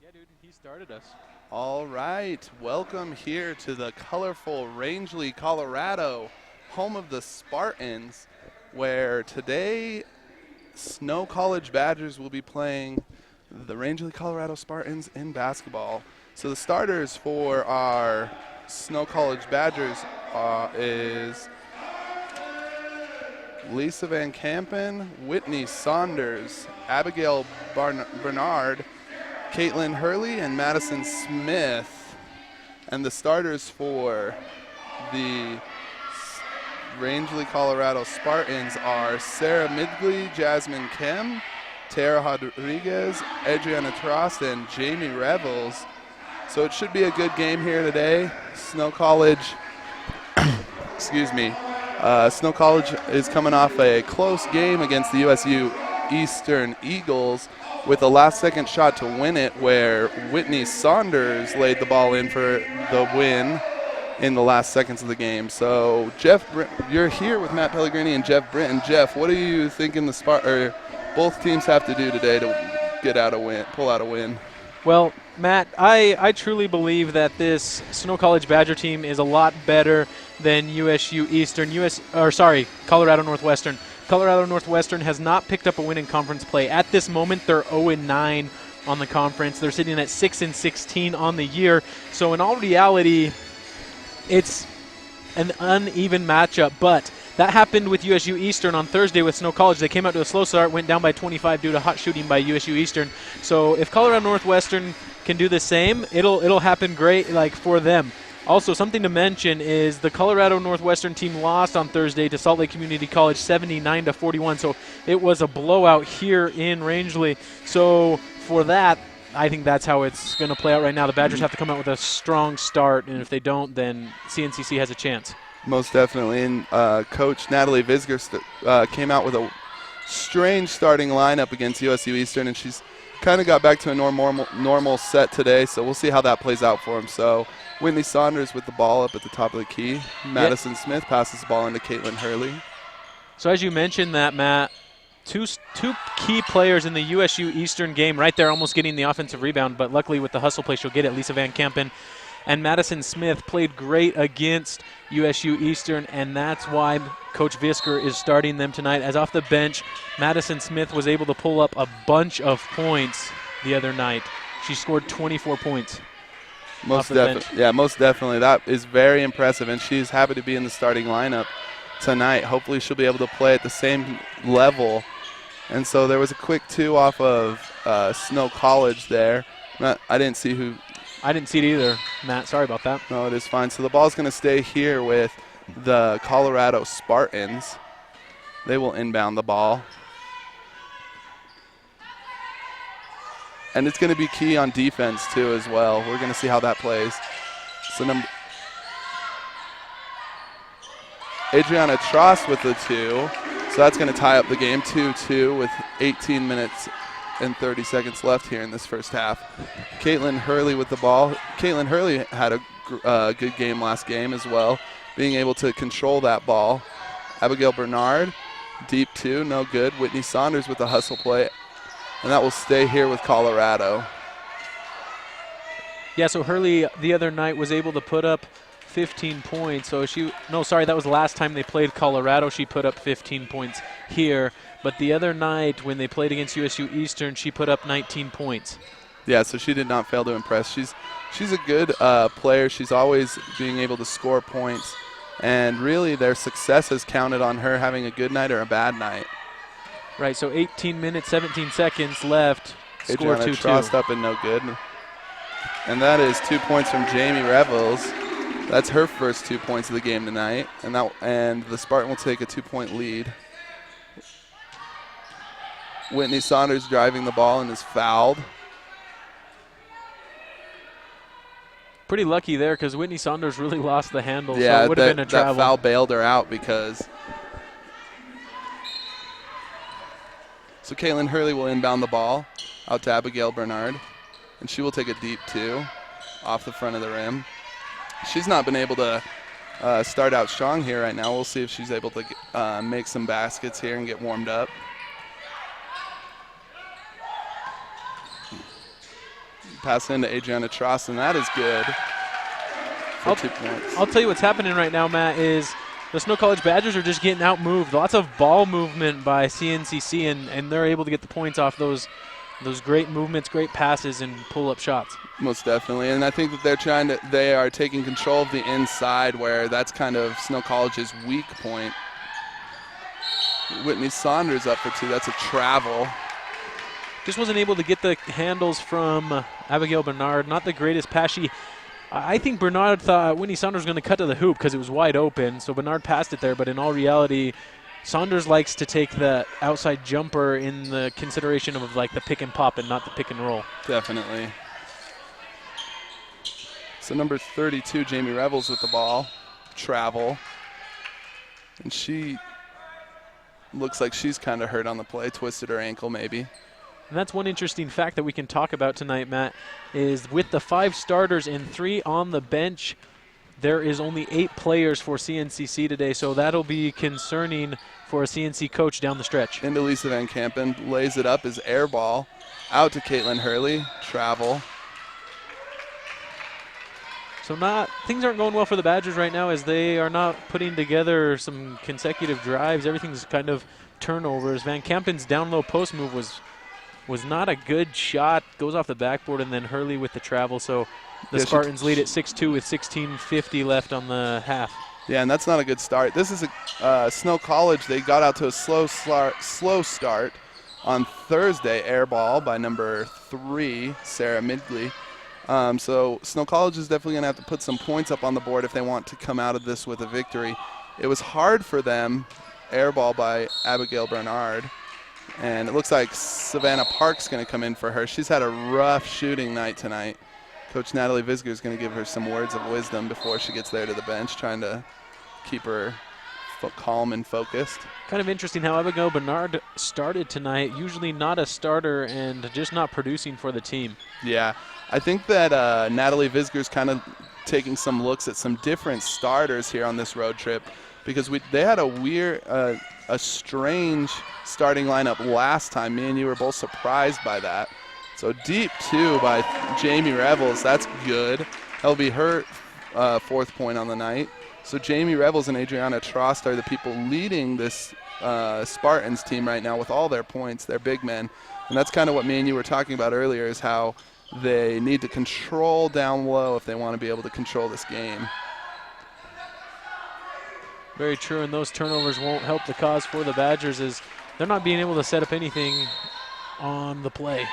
Yeah, dude, he started us. All right, welcome here to the colorful Rangeley, Colorado, home of the Spartans, where today Snow College Badgers will be playing the Rangeley, Colorado Spartans in basketball. So the starters for our Snow College Badgers is Lisa Van Kampen, Whitney Saunders, Abigail Bernard, Caitlin Hurley, and Madison Smith. And the starters for the Rangeley, Colorado Spartans are Sarah Midgley, Jasmine Kim, Tara Rodriguez, Adriana Trost, and Jamie Revels. So it should be a good game here today. Snow College, excuse me, Snow College is coming off a close game against the USU Eastern Eagles with a last-second shot to win it, where Whitney Saunders laid the ball in for the win in the last seconds of the game. So, Jeff, you're here with Matt Pellegrini and Jeff Britton. Jeff, what are you thinking both teams have to do today to pull out a win? Well, Matt, I truly believe that this Snow College Badger team is a lot better than USU Eastern. Colorado Northwestern. Colorado Northwestern has not picked up a win in conference play. At this moment, they're 0-9 on the conference. They're sitting at 6-16 on the year. So in all reality, it's an uneven matchup, but that happened with USU Eastern on Thursday with Snow College. They came out to a slow start, went down by 25 due to hot shooting by USU Eastern. So if Colorado Northwestern can do the same, it'll happen great for them. Also, something to mention is the Colorado Northwestern team lost on Thursday to Salt Lake Community College 79-41. So it was a blowout here in Rangeley. So for that, I think that's how it's going to play out right now. The Badgers have to come out with a strong start, and if they don't, then CNCC has a chance. Most definitely. And Coach Natalie Visger came out with a strange starting lineup against USU Eastern, and she's kind of got back to a normal set today, so we'll see how that plays out for him. So Whitney Saunders with the ball up at the top of the key. Madison Smith passes the ball into Caitlin Hurley. So as you mentioned that, Matt, two key players in the USU Eastern game right there almost getting the offensive rebound, but luckily with the hustle play she'll get it. Lisa Van Kampen and Madison Smith played great against USU Eastern, and that's why Coach Visker is starting them tonight. As off the bench, Madison Smith was able to pull up a bunch of points the other night. She scored 24 points. Most definitely. That is very impressive, and she's happy to be in the starting lineup tonight. Hopefully she'll be able to play at the same level. And so there was a quick two off of Snow College there. I didn't see it either, Matt. Sorry about that. No, it is fine. So the ball's going to stay here with the Colorado Spartans. They will inbound the ball. And it's going to be key on defense, too, as well. We're going to see how that plays. So Adriana Trost with the two. So that's going to tie up the game 2-2 with 18 minutes and 30 seconds left here in this first half. Caitlin Hurley with the ball. Caitlin Hurley had a good game last game as well, being able to control that ball. Abigail Bernard, deep two, no good. Whitney Saunders with the hustle play, and that will stay here with Colorado. Yeah, so Hurley the other night was able to put up 15 points. So that was last time they played Colorado. She put up 15 points here. But the other night when they played against USU Eastern, she put up 19 points. Yeah, so she did not fail to impress. She's a good player. She's always being able to score points. And really their success has counted on her having a good night or a bad night. Right, so 18 minutes, 17 seconds left. Score 2-2. Adriana Trost up and no good. And that is 2 points from Jamie Revels. That's her first 2 points of the game tonight. And the Spartan will take a 2-point lead. Whitney Saunders driving the ball and is fouled. Pretty lucky there because Whitney Saunders really lost the handle. Yeah, so it would have been a travel. That foul bailed her out because. So Caitlin Hurley will inbound the ball out to Abigail Bernard. And she will take a deep two off the front of the rim. She's not been able to start out strong here right now. We'll see if she's able to make some baskets here and get warmed up. pass into Adriana Trost, and that is good for 2 points. I'll tell you what's happening right now, Matt, is the Snow College Badgers are just getting outmoved. Lots of ball movement by CNCC, and they're able to get the points off those great movements, great passes, and pull-up shots. Most definitely, and I think that they are taking control of the inside, where that's kind of Snow College's weak point. Whitney Saunders up for 2. That's a travel. Just wasn't able to get the handles from Abigail Bernard. Not the greatest pass. I think Bernard thought Whitney Saunders was going to cut to the hoop because it was wide open, so Bernard passed it there, but in all reality, Saunders likes to take the outside jumper in the consideration of like the pick and pop and not the pick and roll. Definitely. So number 32, Jamie Revels with the ball. Travel. And she looks like she's kind of hurt on the play, twisted her ankle maybe. And that's one interesting fact that we can talk about tonight, Matt, is with the 5 starters and 3 on the bench, there is only 8 players for CNCC today, so that'll be concerning for a CNC coach down the stretch. Into Lisa Van Kampen, lays it up as air ball. Out to Caitlin Hurley, travel. So things aren't going well for the Badgers right now, as they are not putting together some consecutive drives. Everything's kind of turnovers. Van Kampen's down low post move was not a good shot. Goes off the backboard, and then Hurley with the travel. So the Spartans lead at 6-2 with 16:50 left on the half. Yeah, and that's not a good start. This is a Snow College. They got out to a slow start on Thursday. Air ball by number 3, Sarah Midgley. So Snow College is definitely going to have to put some points up on the board if they want to come out of this with a victory. It was hard for them. Air ball by Abigail Bernard. And it looks like Savannah Park's going to come in for her. She's had a rough shooting night tonight. Coach Natalie Visger is going to give her some words of wisdom before she gets there to the bench, trying to keep her calm and focused. Kind of interesting how Abigail Bernard started tonight. Usually not a starter and just not producing for the team. Yeah, I think that Natalie Visger's kind of taking some looks at some different starters here on this road trip, because they had a strange starting lineup last time. Me and you were both surprised by that. So deep 2 by Jamie Revels. That's good. That'll be her 4th point on the night. So Jamie Revels and Adriana Trost are the people leading this Spartans team right now with all their points. They're big men. And that's kind of what me and you were talking about earlier, is how they need to control down low if they want to be able to control this game. Very true, and those turnovers won't help the cause for the Badgers, as they're not being able to set up anything on the play.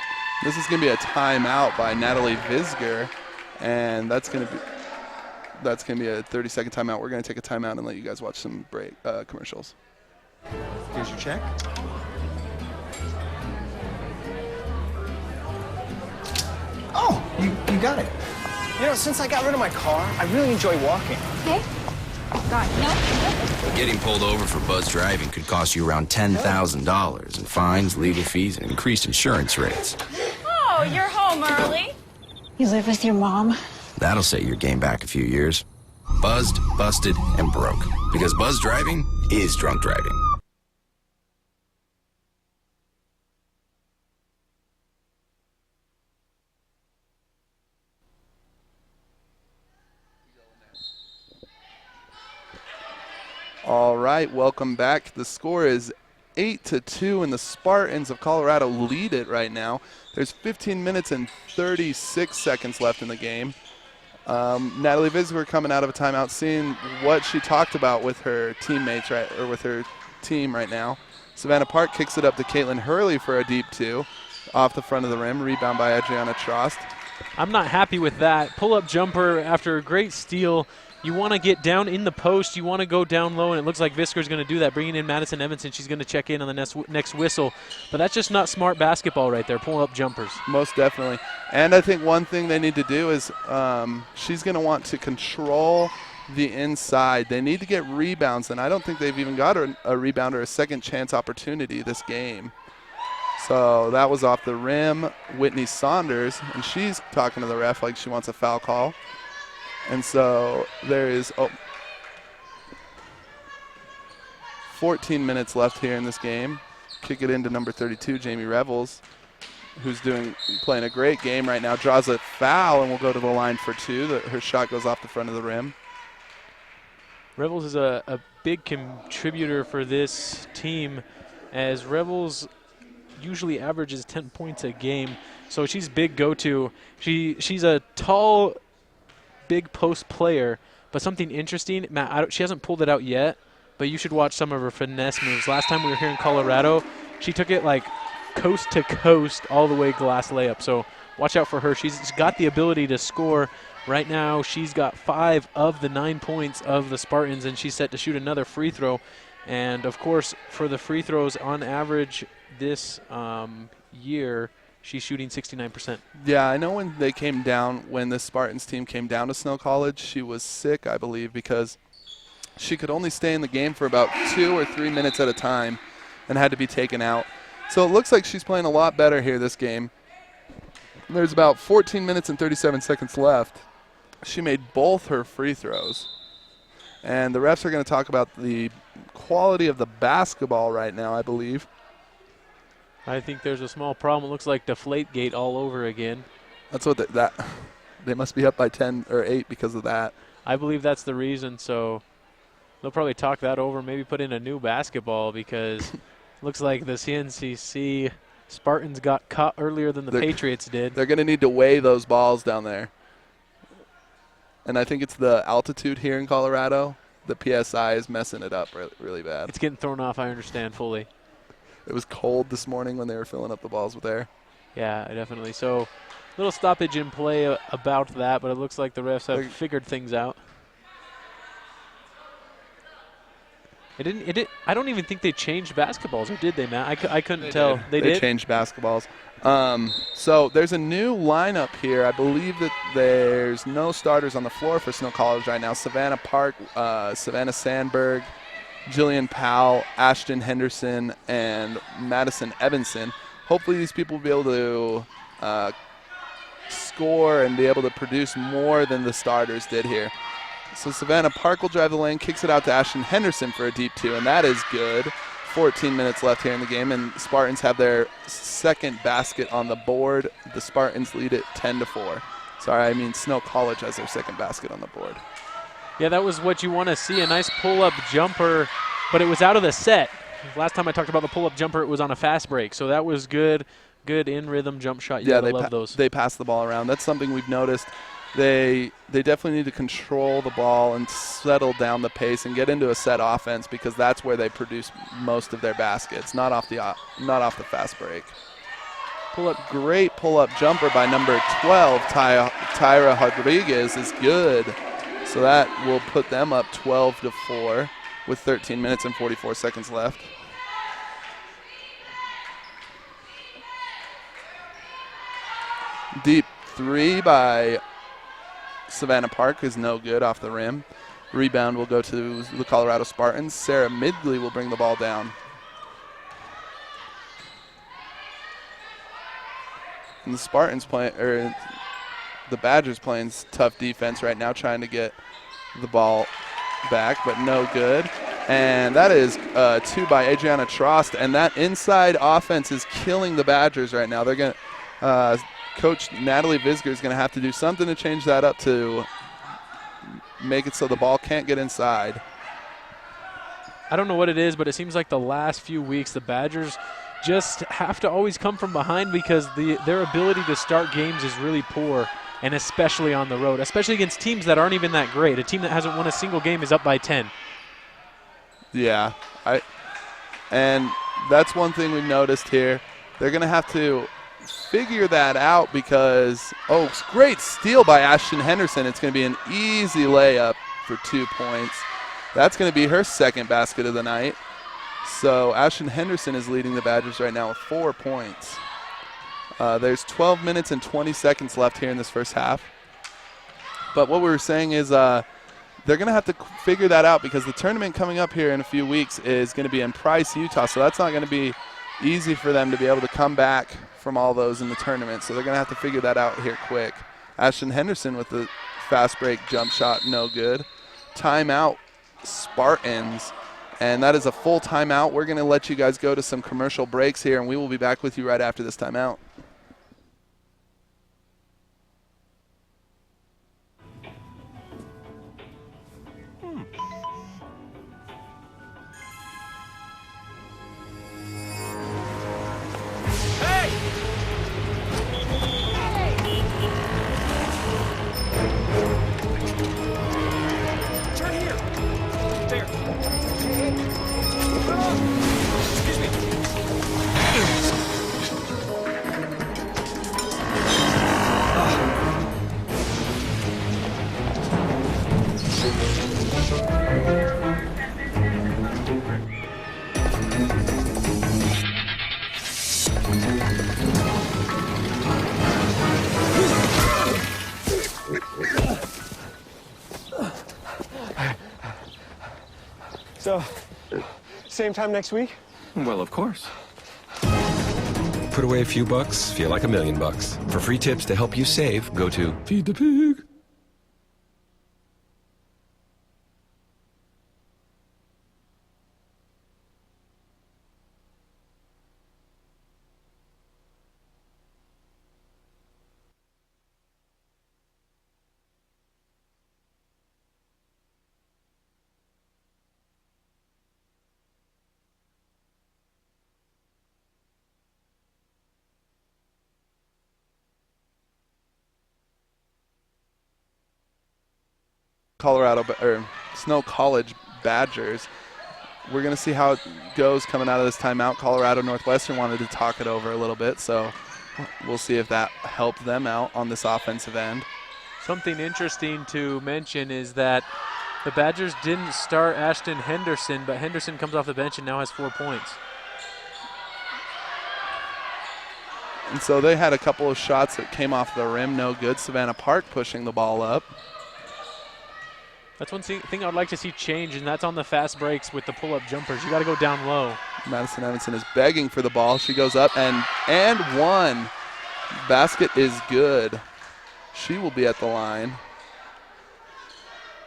This is going to be a timeout by Natalie Visger, and that's going to be a 30-second timeout. We're going to take a timeout and let you guys watch some commercials. Here's your check. Oh, you got it. You know, since I got rid of my car, I really enjoy walking. Okay. God, no. Getting pulled over for buzz driving could cost you around $10,000 in fines, legal fees, and increased insurance rates. Oh, you're home early. You live with your mom? That'll set your game back a few years. Buzzed, busted, and broke. Because buzz driving is drunk driving. All right, welcome back. The score is 8-2, and the Spartans of Colorado lead it right now. There's 15 minutes and 36 seconds left in the game. Natalie Visger coming out of a timeout, seeing what she talked about with her teammates, with her team right now. Savannah Park kicks it up to Caitlin Hurley for a deep 2 off the front of the rim. Rebound by Adriana Trost. I'm not happy with that. Pull-up jumper after a great steal. You want to get down in the post. You want to go down low, and it looks like Visker's going to do that, bringing in Madison Evanson. She's going to check in on the next whistle. But that's just not smart basketball right there, pull-up jumpers. Most definitely. And I think one thing they need to do is she's going to want to control the inside. They need to get rebounds, and I don't think they've even got a rebound or a second chance opportunity this game. So that was off the rim. Whitney Saunders, and she's talking to the ref like she wants a foul call. And so there is 14 minutes left here in this game. Kick it into number 32, Jamie Revels. who's playing a great game right now, draws a foul and will go to the line for 2. Her shot goes off the front of the rim. Rebels is a big contributor for this team, as Rebels usually averages 10 points a game. So she's big go-to. She's a tall, big post player, but something interesting, Matt, she hasn't pulled it out yet, but you should watch some of her finesse moves. Last time we were here in Colorado, she took it like coast to coast all the way glass layup. So watch out for her. She's got the ability to score. Right now she's got 5 of the 9 points of the Spartans, and she's set to shoot another free throw. And, of course, for the free throws on average this year, she's shooting 69%. Yeah, I know when the Spartans team came down to Snow College, she was sick, I believe, because she could only stay in the game for about 2 or 3 minutes at a time and had to be taken out. So it looks like she's playing a lot better here this game. There's about 14 minutes and 37 seconds left. She made both her free throws. And the refs are going to talk about the quality of the basketball right now, I believe. I think there's a small problem. It looks like Deflategate all over again. That's what they must be up by 10 or 8 because of that. I believe that's the reason, so they'll probably talk that over, maybe put in a new basketball, because looks like the CNCC Spartans got caught earlier than the Patriots did. They're going to need to weigh those balls down there. And I think it's the altitude here in Colorado. The PSI is messing it up really bad. It's getting thrown off, I understand fully. It was cold this morning when they were filling up the balls with air. Yeah, definitely. So little stoppage in play about that, but it looks like the refs have figured things out. I don't even think they changed basketballs, or did they, Matt? I couldn't tell. They did? changed basketballs. So there's a new lineup here. I believe that there's no starters on the floor for Snow College right now. Savannah Park, Savannah Sandberg, Jillian Powell, Ashton Henderson, and Madison Evanson. Hopefully these people will be able to score and be able to produce more than the starters did here. So Savannah Park will drive the lane, kicks it out to Ashton Henderson for a deep 2, and that is good. 14 minutes left here in the game, and Spartans have their second basket on the board. The Spartans lead it 10-4. Sorry, I mean Snow College has their second basket on the board. Yeah, that was what you want to see, a nice pull-up jumper, but it was out of the set. Last time I talked about the pull-up jumper, it was on a fast break, so that was good in-rhythm jump shot. You gotta love those. They pass the ball around. That's something we've noticed. They definitely need to control the ball and settle down the pace and get into a set offense, because that's where they produce most of their baskets, not off the fast break. Great pull-up jumper by number 12, Tyra Rodriguez, is good. So that will put them up 12-4 with 13 minutes and 44 seconds left. Deep 3 by Savannah Park is no good off the rim. Rebound will go to the Colorado Spartans. Sarah Midgley will bring the ball down. And the Badgers playing tough defense right now, trying to get the ball back, but no good. And that is 2 by Adriana Trost, and that inside offense is killing the Badgers right now. They're going to Coach Natalie Visger is going to have to do something to change that up to make it so the ball can't get inside. I don't know what it is, but it seems like the last few weeks the Badgers just have to always come from behind, because their ability to start games is really poor, and especially on the road, especially against teams that aren't even that great. A team that hasn't won a single game is up by 10. Yeah. And that's one thing we've noticed here. They're going to have to figure that out, because, great steal by Ashton Henderson. It's going to be an easy layup for 2 points. That's going to be her second basket of the night. So Ashton Henderson is leading the Badgers right now with 4 points. There's 12 minutes and 20 seconds left here in this first half. But what we were saying is they're going to have to figure that out, because the tournament coming up here in a few weeks is going to be in Price, Utah. So that's not going to be easy for them to be able to come back from all those in the tournament. So they're going to have to figure that out here quick. Ashton Henderson with the fast break jump shot, no good. Timeout, Spartans. And that is a full timeout. We're going to let you guys go to some commercial breaks here, and we will be back with you right after this timeout. So, same time next week? Well, of course. Put away a few bucks, feel like $1 million. For free tips to help you save, go to Feed the Pig. Snow College Badgers. We're going to see how it goes coming out of this timeout. Colorado Northwestern wanted to talk it over a little bit, so we'll see if that helped them out on this offensive end. Something interesting to mention is that the Badgers didn't start Ashton Henderson, but Henderson comes off the bench and now has 4 points. And so they had a couple of shots that came off the rim, no good. Savannah Park pushing the ball up. That's one thing I'd like to see change, and that's on the fast breaks with the pull-up jumpers. You got to go down low. Madison Evanson is begging for the ball. She goes up and one. Basket is good. She will be at the line.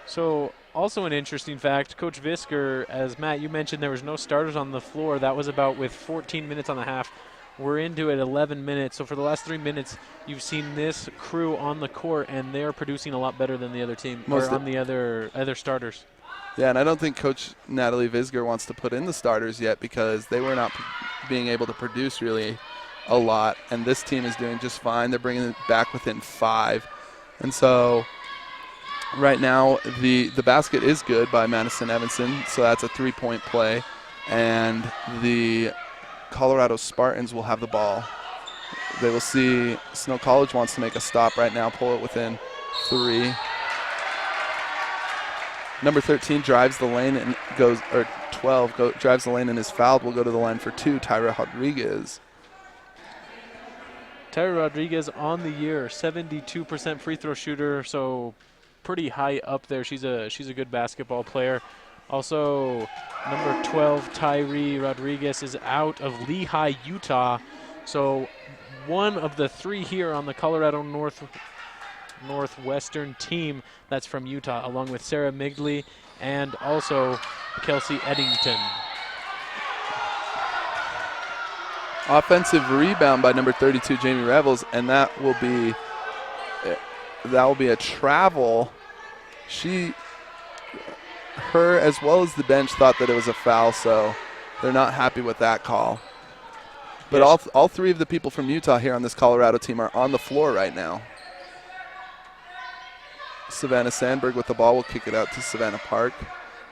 So also an interesting fact, Coach Visker, as Matt, you mentioned there was no starters on the floor. That was about with 14 minutes on the half. We're into it 11 minutes. So for the last 3 minutes, you've seen this crew on the court, and they're producing a lot better than the other team, or on the other starters. Yeah, and I don't think Coach Natalie Visger wants to put in the starters yet because they were not being able to produce really a lot, and this team is doing just fine. They're bringing it back within 5. And so right now the basket is good by Madison Evanson, so that's a 3-point play, and the Colorado Spartans will have the ball. They will see Snow College wants to make a stop right now, pull it within 3. Number 13 drives the lane and goes, or 12 drives the lane and is fouled. Will go to the line for 2, Tyra Rodriguez. Tyra Rodriguez on the year, 72% free throw shooter, so pretty high up there. She's a good basketball player. Also, number 12, Tyree Rodriguez, is out of Lehigh, Utah. So one of the 3 here on the Colorado Northwestern team that's from Utah, along with Sarah Migley and also Kelsey Eddington. Offensive rebound by number 32, Jamie Revels, and that will be a travel. Her as well as the bench thought that it was a foul, so they're not happy with that call. But yes, all 3 of the people from Utah here on this Colorado team are on the floor right now. Savannah Sandberg with the ball will kick it out to Savannah Park.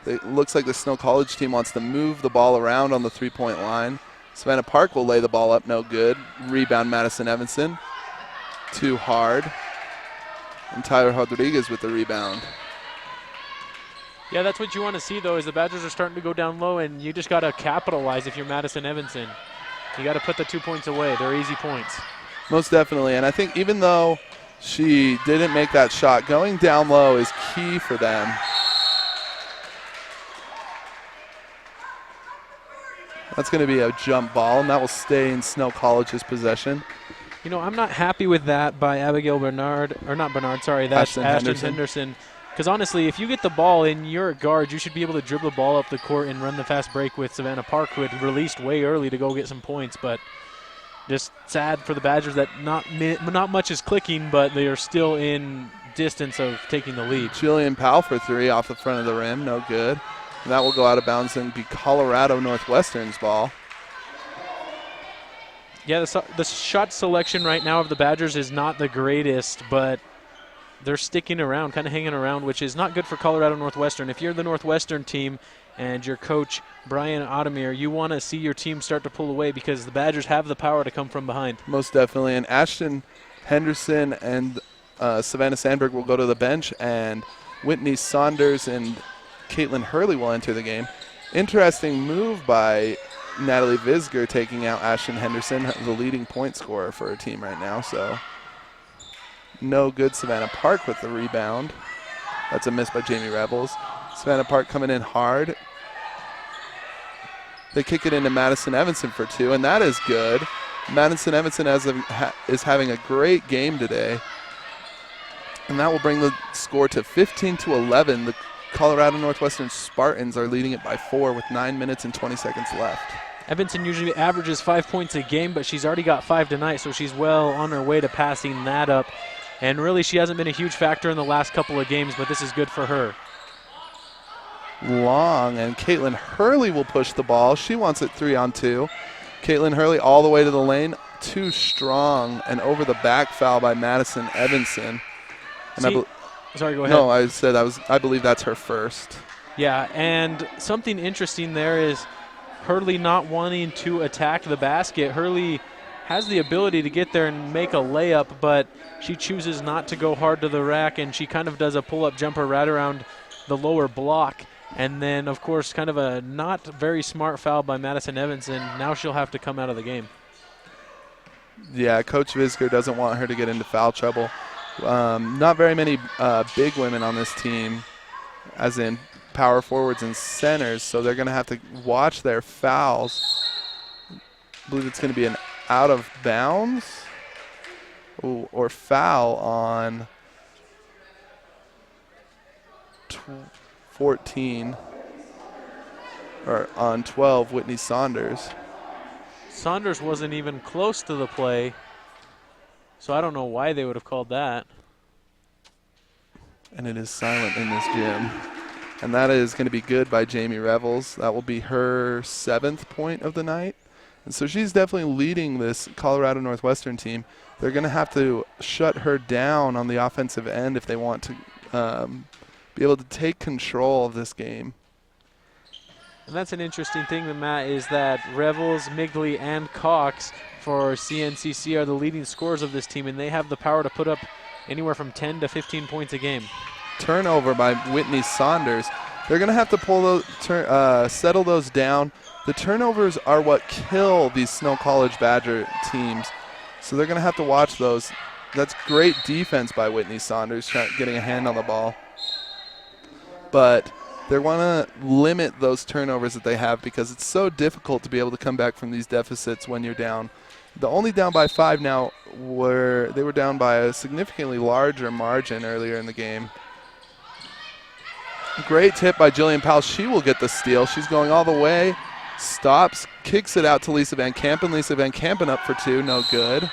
It looks like the Snow College team wants to move the ball around on the 3-point line. Savannah Park will lay the ball up, no good. Rebound Madison Evanson. Too hard. And Tyler Rodriguez with the rebound. Yeah, that's what you want to see, though, is the Badgers are starting to go down low, and you just got to capitalize if you're Madison Evanson. You got to put the 2 points away. They're easy points. Most definitely, and I think even though she didn't make that shot, going down low is key for them. That's going to be a jump ball, and that will stay in Snow College's possession. You know, I'm not happy with that by Abigail Bernard, or not Bernard, sorry, that's Ashton Henderson. Because honestly, if you get the ball and you're a guard, you should be able to dribble the ball up the court and run the fast break with Savannah Park, who had released way early to go get some points. But just sad for the Badgers that not much is clicking, but they are still in distance of taking the lead. Jillian Powell for 3 off the front of the rim, no good. And that will go out of bounds and be Colorado Northwestern's ball. Yeah, the shot selection right now of the Badgers is not the greatest, but they're sticking around, kind of hanging around, which is not good for Colorado Northwestern. If you're the Northwestern team and your coach, Brian Ottomir, you want to see your team start to pull away because the Badgers have the power to come from behind. Most definitely. And Ashton Henderson and Savannah Sandberg will go to the bench, and Whitney Saunders and Caitlin Hurley will enter the game. Interesting move by Natalie Visger, taking out Ashton Henderson, the leading point scorer for her team right now. So no good. Savannah Park with the rebound. That's a miss by Jamie Revels. Savannah Park coming in hard. They kick it into Madison Evanson for 2, and that is good. Madison Evanson is having a great game today. And that will bring the score to 15-11. The Colorado Northwestern Spartans are leading it by 4 with 9 minutes and 20 seconds left. Evanson usually averages 5 points a game, but she's already got 5 tonight, so she's well on her way to passing that up. And really, she hasn't been a huge factor in the last couple of games, but this is good for her. Long, and Caitlin Hurley will push the ball. She wants it 3-on-2. Caitlin Hurley all the way to the lane. Too strong, and over the back foul by Madison Evanson. And sorry, go ahead. No, I said I believe that's her first. Yeah, and something interesting there is Hurley not wanting to attack the basket. Hurley has the ability to get there and make a layup, but she chooses not to go hard to the rack, and she kind of does a pull-up jumper right around the lower block. And then, of course, kind of a not very smart foul by Madison Evanson. Now she'll have to come out of the game. Yeah, Coach Vizger doesn't want her to get into foul trouble. Not very many big women on this team, as in power forwards and centers, so they're going to have to watch their fouls. I believe it's going to be an out of bounds or foul on 14 or on 12, Whitney Saunders. Saunders wasn't even close to the play, so I don't know why they would have called that. And it is silent in this gym. And that is going to be good by Jamie Revels. That will be her 7th point of the night. And so she's definitely leading this Colorado Northwestern team. They're going to have to shut her down on the offensive end if they want to be able to take control of this game. And that's an interesting thing, Matt, is that Revels, Migley, and Cox for CNCC are the leading scorers of this team, and they have the power to put up anywhere from 10 to 15 points a game. Turnover by Whitney Saunders. They're going to have to pull those, settle those down. The turnovers are what kill these Snow College Badger teams, so they're going to have to watch those. That's great defense by Whitney Saunders, getting a hand on the ball. But they want to limit those turnovers that they have because it's so difficult to be able to come back from these deficits when you're down. The only down by 5 now they were down by a significantly larger margin earlier in the game. Great tip by Jillian Powell. She will get the steal. She's going all the way, stops, kicks it out to Lisa Van Kampen. Lisa Van Kampen up for 2, no good.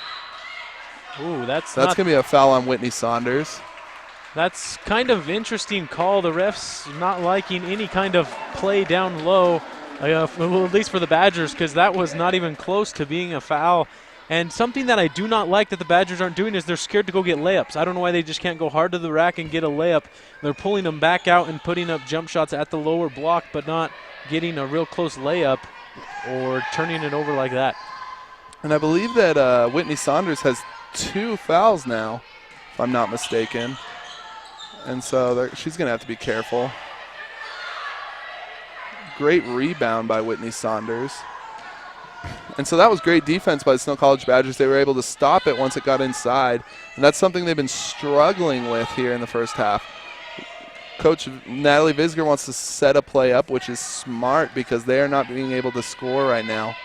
Ooh, that's going to be a foul on Whitney Saunders. That's kind of interesting call. The refs not liking any kind of play down low, well, at least for the Badgers, because that was not even close to being a foul. And something that I do not like that the Badgers aren't doing is they're scared to go get layups. I don't know why they just can't go hard to the rack and get a layup. They're pulling them back out and putting up jump shots at the lower block, but not getting a real close layup or turning it over like that. And I believe that Whitney Saunders has 2 fouls now, if I'm not mistaken. And so she's going to have to be careful. Great rebound by Whitney Saunders. And so that was great defense by the Snow College Badgers. They were able to stop it once it got inside. And that's something they've been struggling with here in the first half. Coach Natalie Vizger wants to set a play up, which is smart because they are not being able to score right now.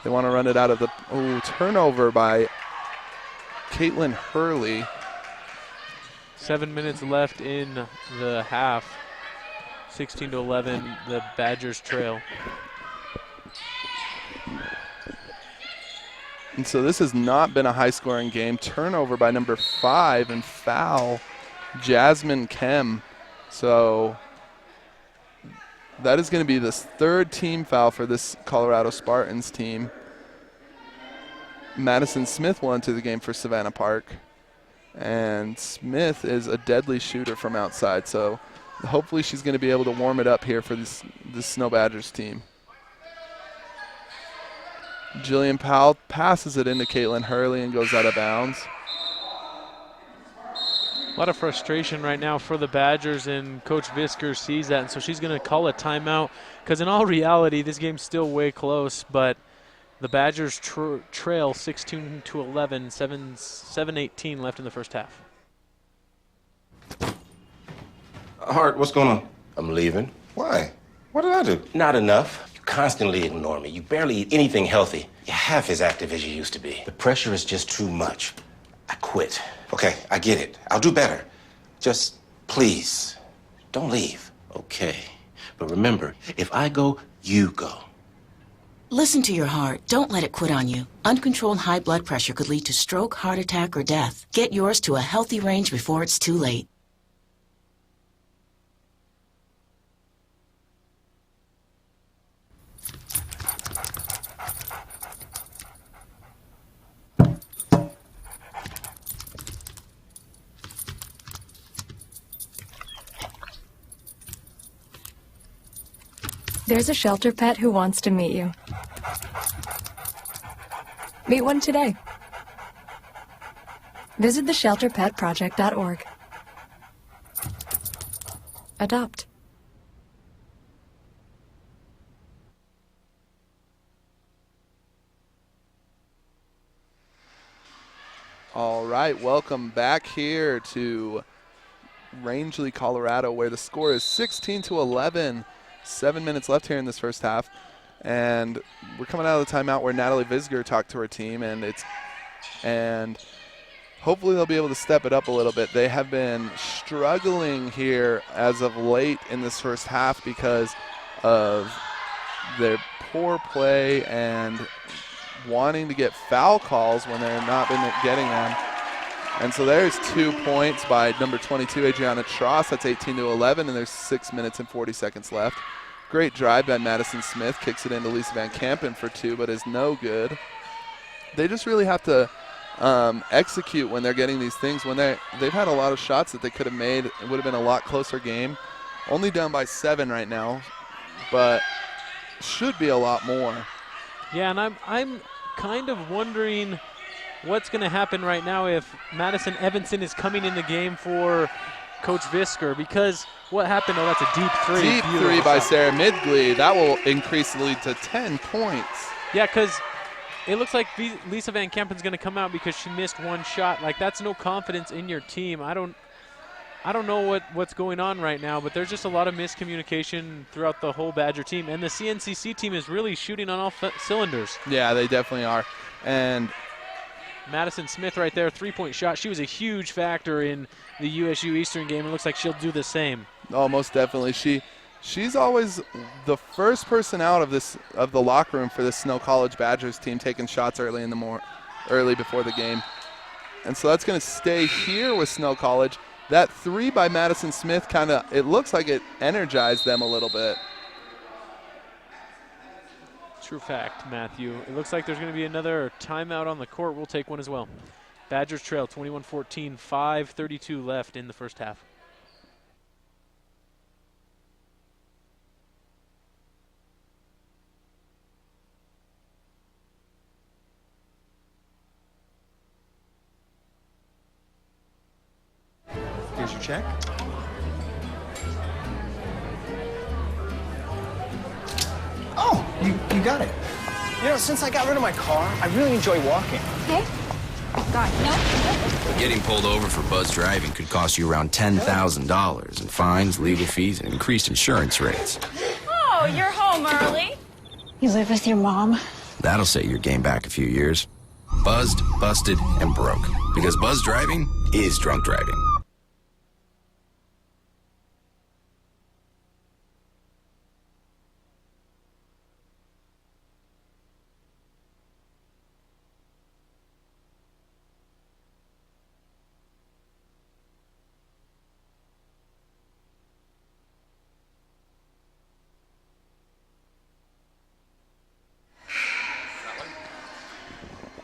They want to run it out of the turnover by Caitlin Hurley. 7 minutes left in the half. 16-11, the Badgers trail. And so this has not been a high-scoring game. Turnover by number 5 and foul, Jasmine Kem. So that is going to be the 3rd team foul for this Colorado Spartans team. Madison Smith will enter the game for Savannah Park. And Smith is a deadly shooter from outside, so hopefully she's going to be able to warm it up here for this Snow Badgers team. Jillian Powell passes it into Caitlin Hurley and goes out of bounds. A lot of frustration right now for the Badgers, and Coach Visker sees that, and so she's going to call a timeout because in all reality, this game's still way close, but the Badgers trail 16-11, 7:18 left in the first half. Hart, what's going on? I'm leaving. Why? What did I do? Not enough. constantly ignore me. You barely eat anything healthy. You're half as active as you used to be. The pressure is just too much. I quit. Okay, I get it. I'll do better. Just, please, don't leave. Okay. But remember, if I go, you go. Listen to your heart. Don't let it quit on you. Uncontrolled high blood pressure could lead to stroke, heart attack, or death. Get yours to a healthy range before it's too late. There's a shelter pet who wants to meet you. Meet one today. Visit theshelterpetproject.org. Adopt. All right, welcome back here to Rangeley, Colorado, where the score is 16-11. 7 minutes left here in this first half, and we're coming out of the timeout where Natalie Visger talked to her team, and hopefully they'll be able to step it up a little bit. They have been struggling here as of late in this first half because of their poor play and wanting to get foul calls when they're not been getting them. And so there's 2 points by number 22, Adriana Tross. That's 18-11, and there's 6 minutes and 40 seconds left. Great drive by Madison Smith. Kicks it into Lisa Van Kampen for 2, but is no good. They just really have to execute when they're getting these things. When they've had a lot of shots that they could have made. It would have been a lot closer game. Only down by 7 right now, but should be a lot more. Yeah, and I'm kind of wondering what's going to happen right now if Madison Evanson is coming in the game for Coach Visger, because what happened? Oh, that's a deep three. Deep three by Sarah Midgley. That will increase the lead to 10 points. Yeah, because it looks like Lisa Van Kampen's going to come out because she missed one shot. Like, that's no confidence in your team. I don't know what's going on right now, but there's just a lot of miscommunication throughout the whole Badger team. And the CNCC team is really shooting on all cylinders. Yeah, they definitely are. And Madison Smith right there, three-point shot. She was a huge factor in the USU Eastern game. It looks like she'll do the same. Oh, most definitely. She's always the first person out of the locker room for this Snow College Badgers team, taking shots early before the game. And so that's going to stay here with Snow College. That three by Madison Smith it looks like it energized them a little bit. True fact, Matthew. It looks like there's going to be another timeout on the court. We'll take one as well. Badgers trail 21-14, 5:32 left in the first half. Here's your check. Oh, you got it. You know, since I got rid of my car, I really enjoy walking. Okay. God, no. Getting pulled over for buzz driving could cost you around $10,000 in fines, legal fees, and increased insurance rates. Oh, you're home early. You live with your mom? That'll set your game back a few years. Buzzed, busted, and broke. Because buzz driving is drunk driving.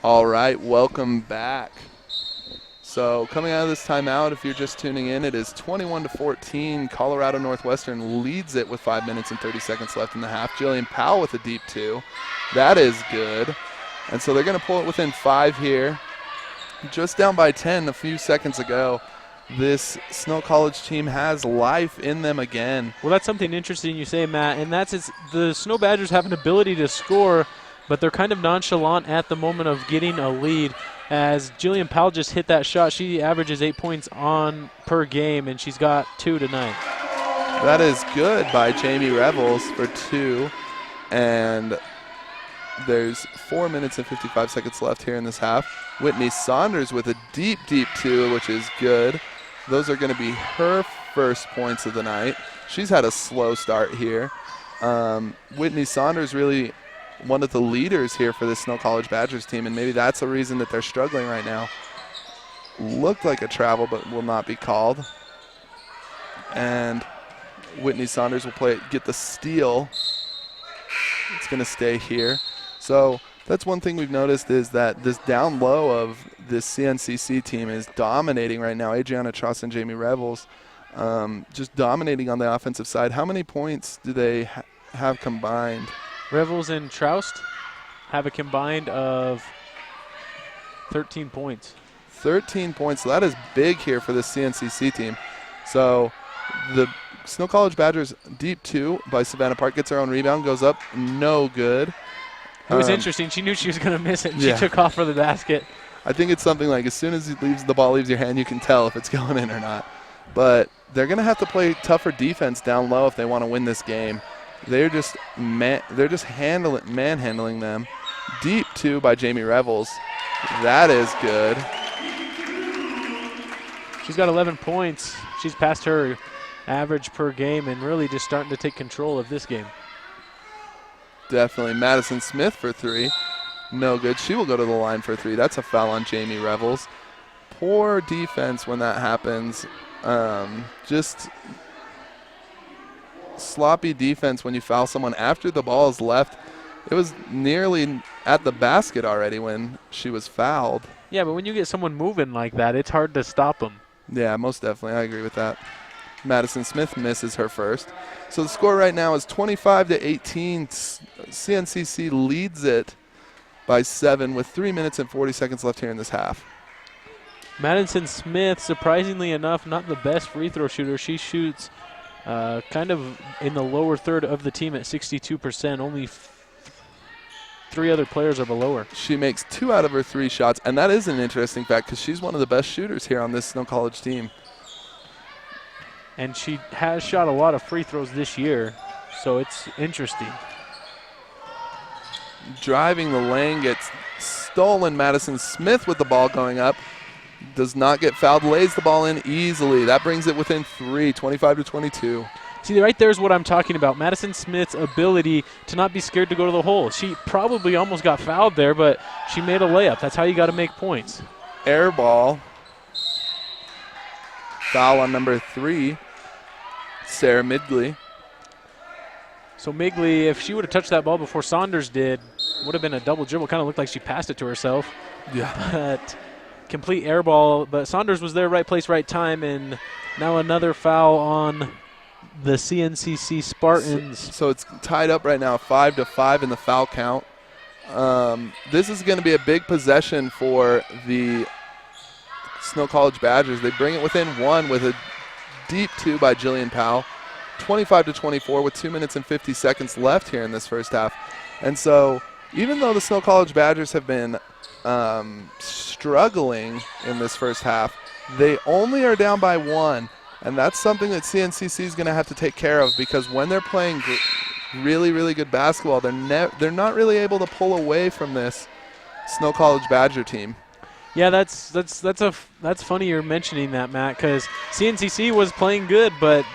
All right, welcome back. So coming out of this timeout, if you're just tuning in, it is 21-14. Colorado Northwestern leads it with 5 minutes and 30 seconds left in the half. Jillian Powell with a deep two. That is good. And so they're going to pull it within 5 here. Just down by 10 a few seconds ago. This Snow College team has life in them again. Well, that's something interesting you say, Matt, and that's the Snow Badgers have an ability to score, but they're kind of nonchalant at the moment of getting a lead. As Jillian Powell just hit that shot, she averages 8 points per game, and she's got 2 tonight. That is good by Jamie Revels for 2. And there's 4 minutes and 55 seconds left here in this half. Whitney Saunders with a deep, deep two, which is good. Those are going to be her first points of the night. She's had a slow start here. Whitney Saunders really one of the leaders here for the Snow College Badgers team, and maybe that's the reason that they're struggling right now. Looked like a travel, but will not be called. And Whitney Saunders will get the steal. It's going to stay here. So that's one thing we've noticed is that this down low of this CNCC team is dominating right now. Adriana Tross and Jamie Revels just dominating on the offensive side. How many points do they have combined? Revels and Troust have a combined of 13 points. 13 points. So that is big here for this CNCC team. So the Snow College Badgers deep two by Savannah Park gets her own rebound, goes up, no good. It was interesting. She knew she was going to miss it. She took off for the basket. I think it's something like as soon as the ball leaves your hand, you can tell if it's going in or not. But they're going to have to play tougher defense down low if they want to win this game. They're just manhandling them. Deep two by Jamie Revels. That is good. She's got 11 points. She's past her average per game and really just starting to take control of this game. Definitely. Madison Smith for three. No good. She will go to the line for three. That's a foul on Jamie Revels. Poor defense when that happens. Just sloppy defense when you foul someone after the ball is left. It was nearly at the basket already when she was fouled. Yeah, but when you get someone moving like that, it's hard to stop them. Yeah, most definitely. I agree with that. Madison Smith misses her first. So the score right now is 25-18. CNCC leads it by 7 with 3 minutes and 40 seconds left here in this half. Madison Smith, surprisingly enough, not the best free throw shooter. She shoots kind of in the lower third of the team at 62%. Only 3 other players are below her. She makes 2 out of her 3 shots, and that is an interesting fact because she's one of the best shooters here on this Snow College team. And she has shot a lot of free throws this year, so it's interesting. Driving the lane gets stolen. Madison Smith with the ball going up. Does not get fouled, lays the ball in easily. That brings it within 3, 25-22. See, right there is what I'm talking about. Madison Smith's ability to not be scared to go to the hole. She probably almost got fouled there, but she made a layup. That's how you got to make points. Air ball. Foul on number 3, Sarah Midgley. So Midgley, if she would have touched that ball before Saunders did, would have been a double dribble. Kind of looked like she passed it to herself. Yeah. But complete air ball. But Saunders was there, right place, right time, and now another foul on the CNCC Spartans. So it's tied up right now, 5-5 in the foul count. This is going to be a big possession for the Snow College Badgers. They bring it within 1 with a deep 2 by Jillian Powell. 25-24 with 2 minutes and 50 seconds left here in this first half. And so even though the Snow College Badgers have been struggling in this first half, they only are down by 1. And that's something that CNCC is going to have to take care of because when they're playing really, really good basketball, they're not really able to pull away from this Snow College Badger team. Yeah, that's funny you're mentioning that, Matt, because CNCC was playing good, but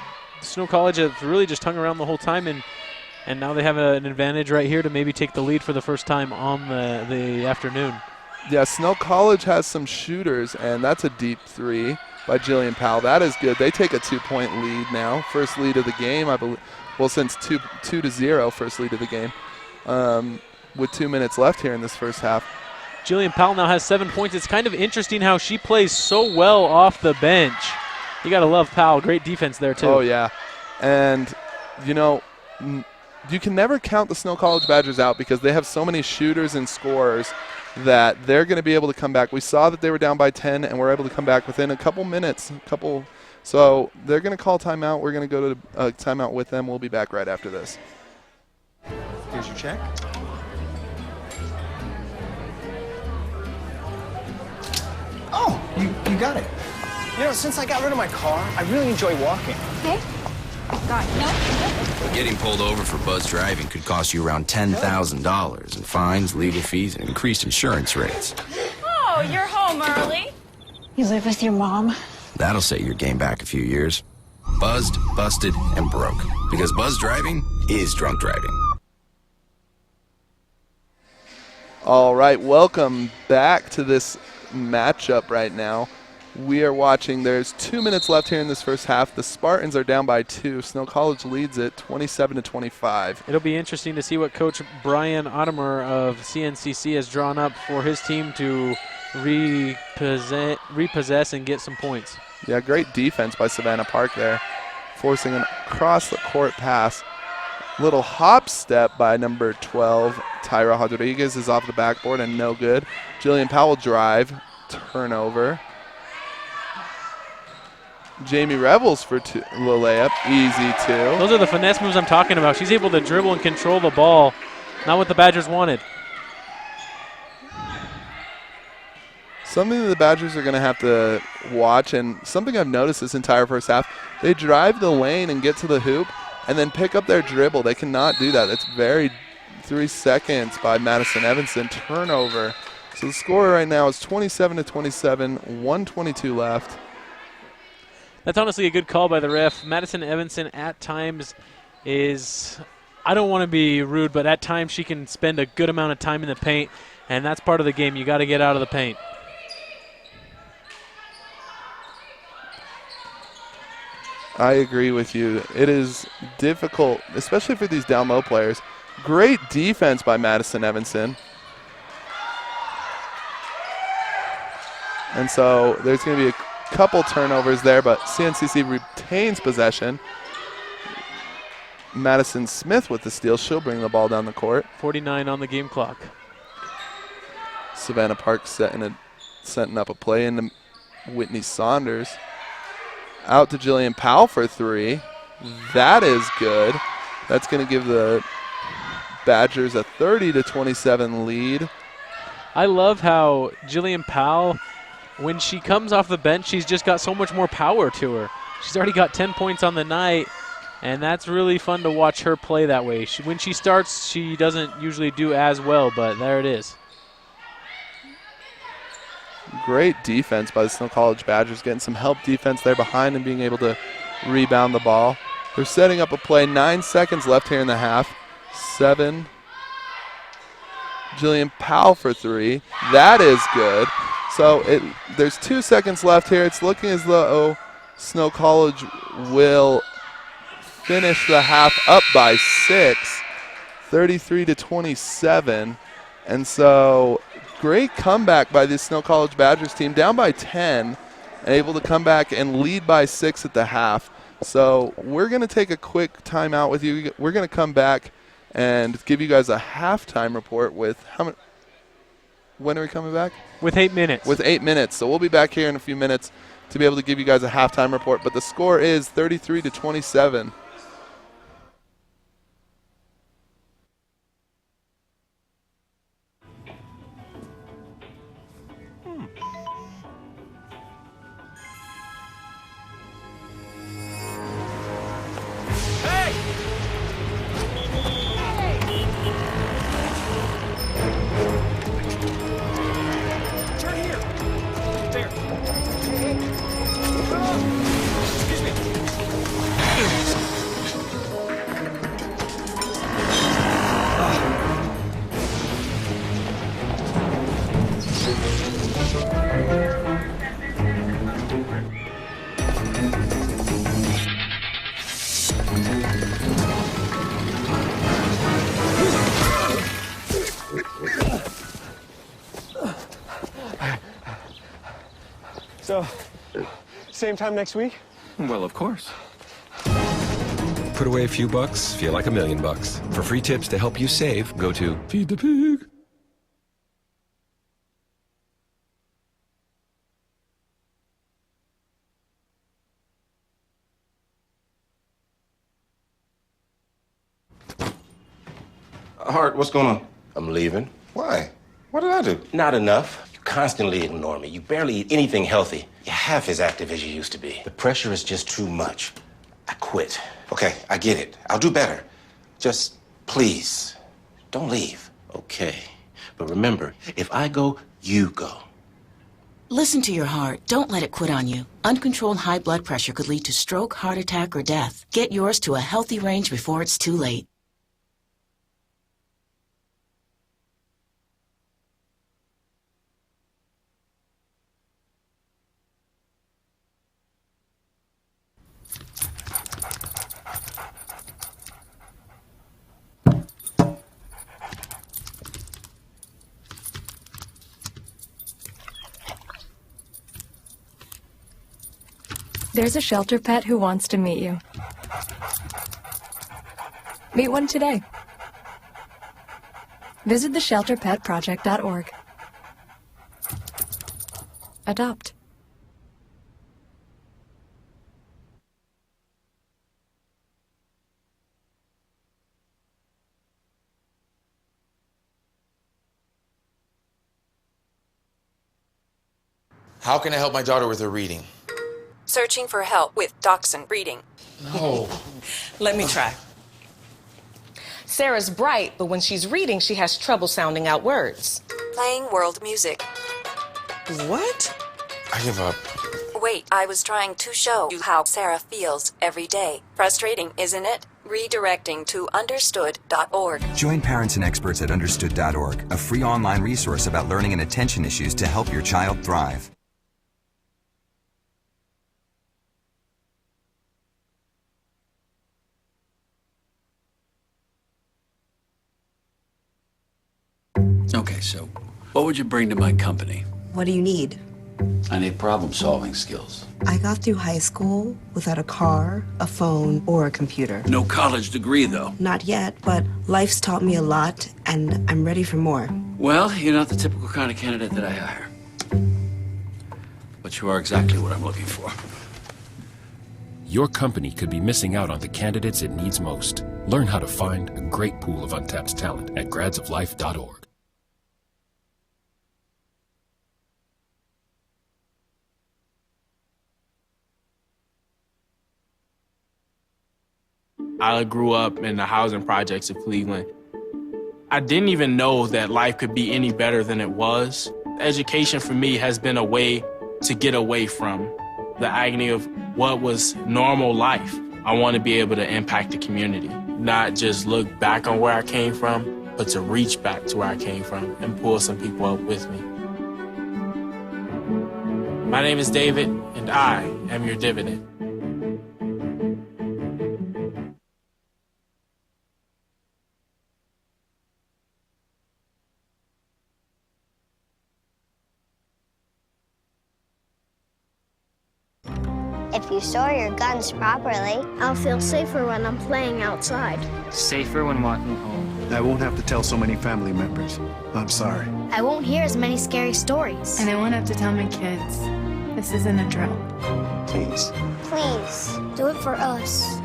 Snow College has really just hung around the whole time, and now they have an advantage right here to maybe take the lead for the first time on the afternoon. Yeah, Snow College has some shooters, and that's a deep 3 by Jillian Powell. That is good. They take a 2-point lead now. First lead of the game, I believe. Well, since 2-0, first lead of the game. With 2 minutes left here in this first half. Jillian Powell now has 7 points. It's kind of interesting how she plays so well off the bench. You got to love Powell. Great defense there, too. Oh, yeah. And, you know, you can never count the Snow College Badgers out because they have so many shooters and scorers that they're going to be able to come back. We saw that they were down by 10 and were able to come back within a couple minutes. So they're going to call timeout. We're going to go to a timeout with them. We'll be back right after this. Here's your check. Oh, you got it. You know, since I got rid of my car, I really enjoy walking. Okay. God, no. But getting pulled over for buzz driving could cost you around $10,000 in fines, legal fees, and increased insurance rates. Oh, you're home early. You live with your mom? That'll set your game back a few years. Buzzed, busted, and broke. Because buzz driving is drunk driving. All right, welcome back to this matchup right now. We are watching. There's 2 minutes left here in this first half. The Spartans are down by 2. Snow College leads it 27-25. It'll be interesting to see what Coach Brian Ottomer of CNCC has drawn up for his team to repossess and get some points. Yeah, great defense by Savannah Park there, forcing an across-the-court pass. Little hop step by number 12, Tyra Rodriguez, is off the backboard and no good. Jillian Powell drive, turnover. Jamie Revels for the layup, easy two. Those are the finesse moves I'm talking about. She's able to dribble and control the ball. Not what the Badgers wanted. Something that the Badgers are going to have to watch, and something I've noticed this entire first half, they drive the lane and get to the hoop and then pick up their dribble. They cannot do that. It's very 3 seconds by Madison Evanson. Turnover. So the score right now is 27-27, 1:22 left. That's honestly a good call by the ref. Madison Evanson at times is, I don't want to be rude, but at times she can spend a good amount of time in the paint, and that's part of the game. You got to get out of the paint. I agree with you. It is difficult, especially for these down low players. Great defense by Madison Evanson. And so there's going to be a couple turnovers there, but CNCC retains possession. Madison Smith with the steal. She'll bring the ball down the court. 49 on the game clock. Savannah Park setting up a play into Whitney Saunders. Out to Jillian Powell for 3. That is good. That's going to give the Badgers a 30-27 lead. I love how Jillian Powell, when she comes off the bench, she's just got so much more power to her. She's already got 10 points on the night, and that's really fun to watch her play that way. When she starts, she doesn't usually do as well, but there it is. Great defense by the Snow College Badgers, getting some help defense there behind and being able to rebound the ball. They're setting up a play. 9 seconds left here in the half. 7. Jillian Powell for 3. That is good. So there's 2 seconds left here. It's looking as though Snow College will finish the half up by 6, 33-27. And so great comeback by the Snow College Badgers team, down by 10, and able to come back and lead by 6 at the half. So we're going to take a quick timeout with you. We're going to come back and give you guys a halftime report with how many? When are we coming back? With 8 minutes. With 8 minutes. So we'll be back here in a few minutes to be able to give you guys a halftime report. But the score is 33-27. So, same time next week? Well, of course. Put away a few bucks, feel like $1 million. For free tips to help you save, go to Feed the Pig. Hart, what's going on? I'm leaving. Why? What did I do? Not enough. You constantly ignore me. You barely eat anything healthy. You're half as active as you used to be. The pressure is just too much. I quit. Okay, I get it. I'll do better. Just please, don't leave. Okay. But remember, if I go, you go. Listen to your heart. Don't let it quit on you. Uncontrolled high blood pressure could lead to stroke, heart attack, or death. Get yours to a healthy range before it's too late. There's a shelter pet who wants to meet you. Meet one today. Visit theshelterpetproject.org. Adopt. How can I help my daughter with her reading? Searching for help with dachshund breeding. No. Let me try. Sarah's bright, but when she's reading, she has trouble sounding out words. Playing world music. What? I give up. Wait, I was trying to show you how Sarah feels every day. Frustrating, isn't it? Redirecting to understood.org. Join parents and experts at understood.org, a free online resource about learning and attention issues to help your child thrive. Okay, so what would you bring to my company? What do you need? I need problem-solving skills. I got through high school without a car, a phone, or a computer. No college degree, though. Not yet, but life's taught me a lot, and I'm ready for more. Well, you're not the typical kind of candidate that I hire. But you are exactly what I'm looking for. Your company could be missing out on the candidates it needs most. Learn how to find a great pool of untapped talent at gradsoflife.org. I grew up in the housing projects of Cleveland. I didn't even know that life could be any better than it was. Education for me has been a way to get away from the agony of what was normal life. I want to be able to impact the community, not just look back on where I came from, but to reach back to where I came from and pull some people up with me. My name is David, and I am your dividend. If you store your guns properly, I'll feel safer when I'm playing outside. Safer when walking home. I won't have to tell so many family members. I'm sorry. I won't hear as many scary stories. And I won't have to tell my kids. This isn't a drill. Please. Please, do it for us.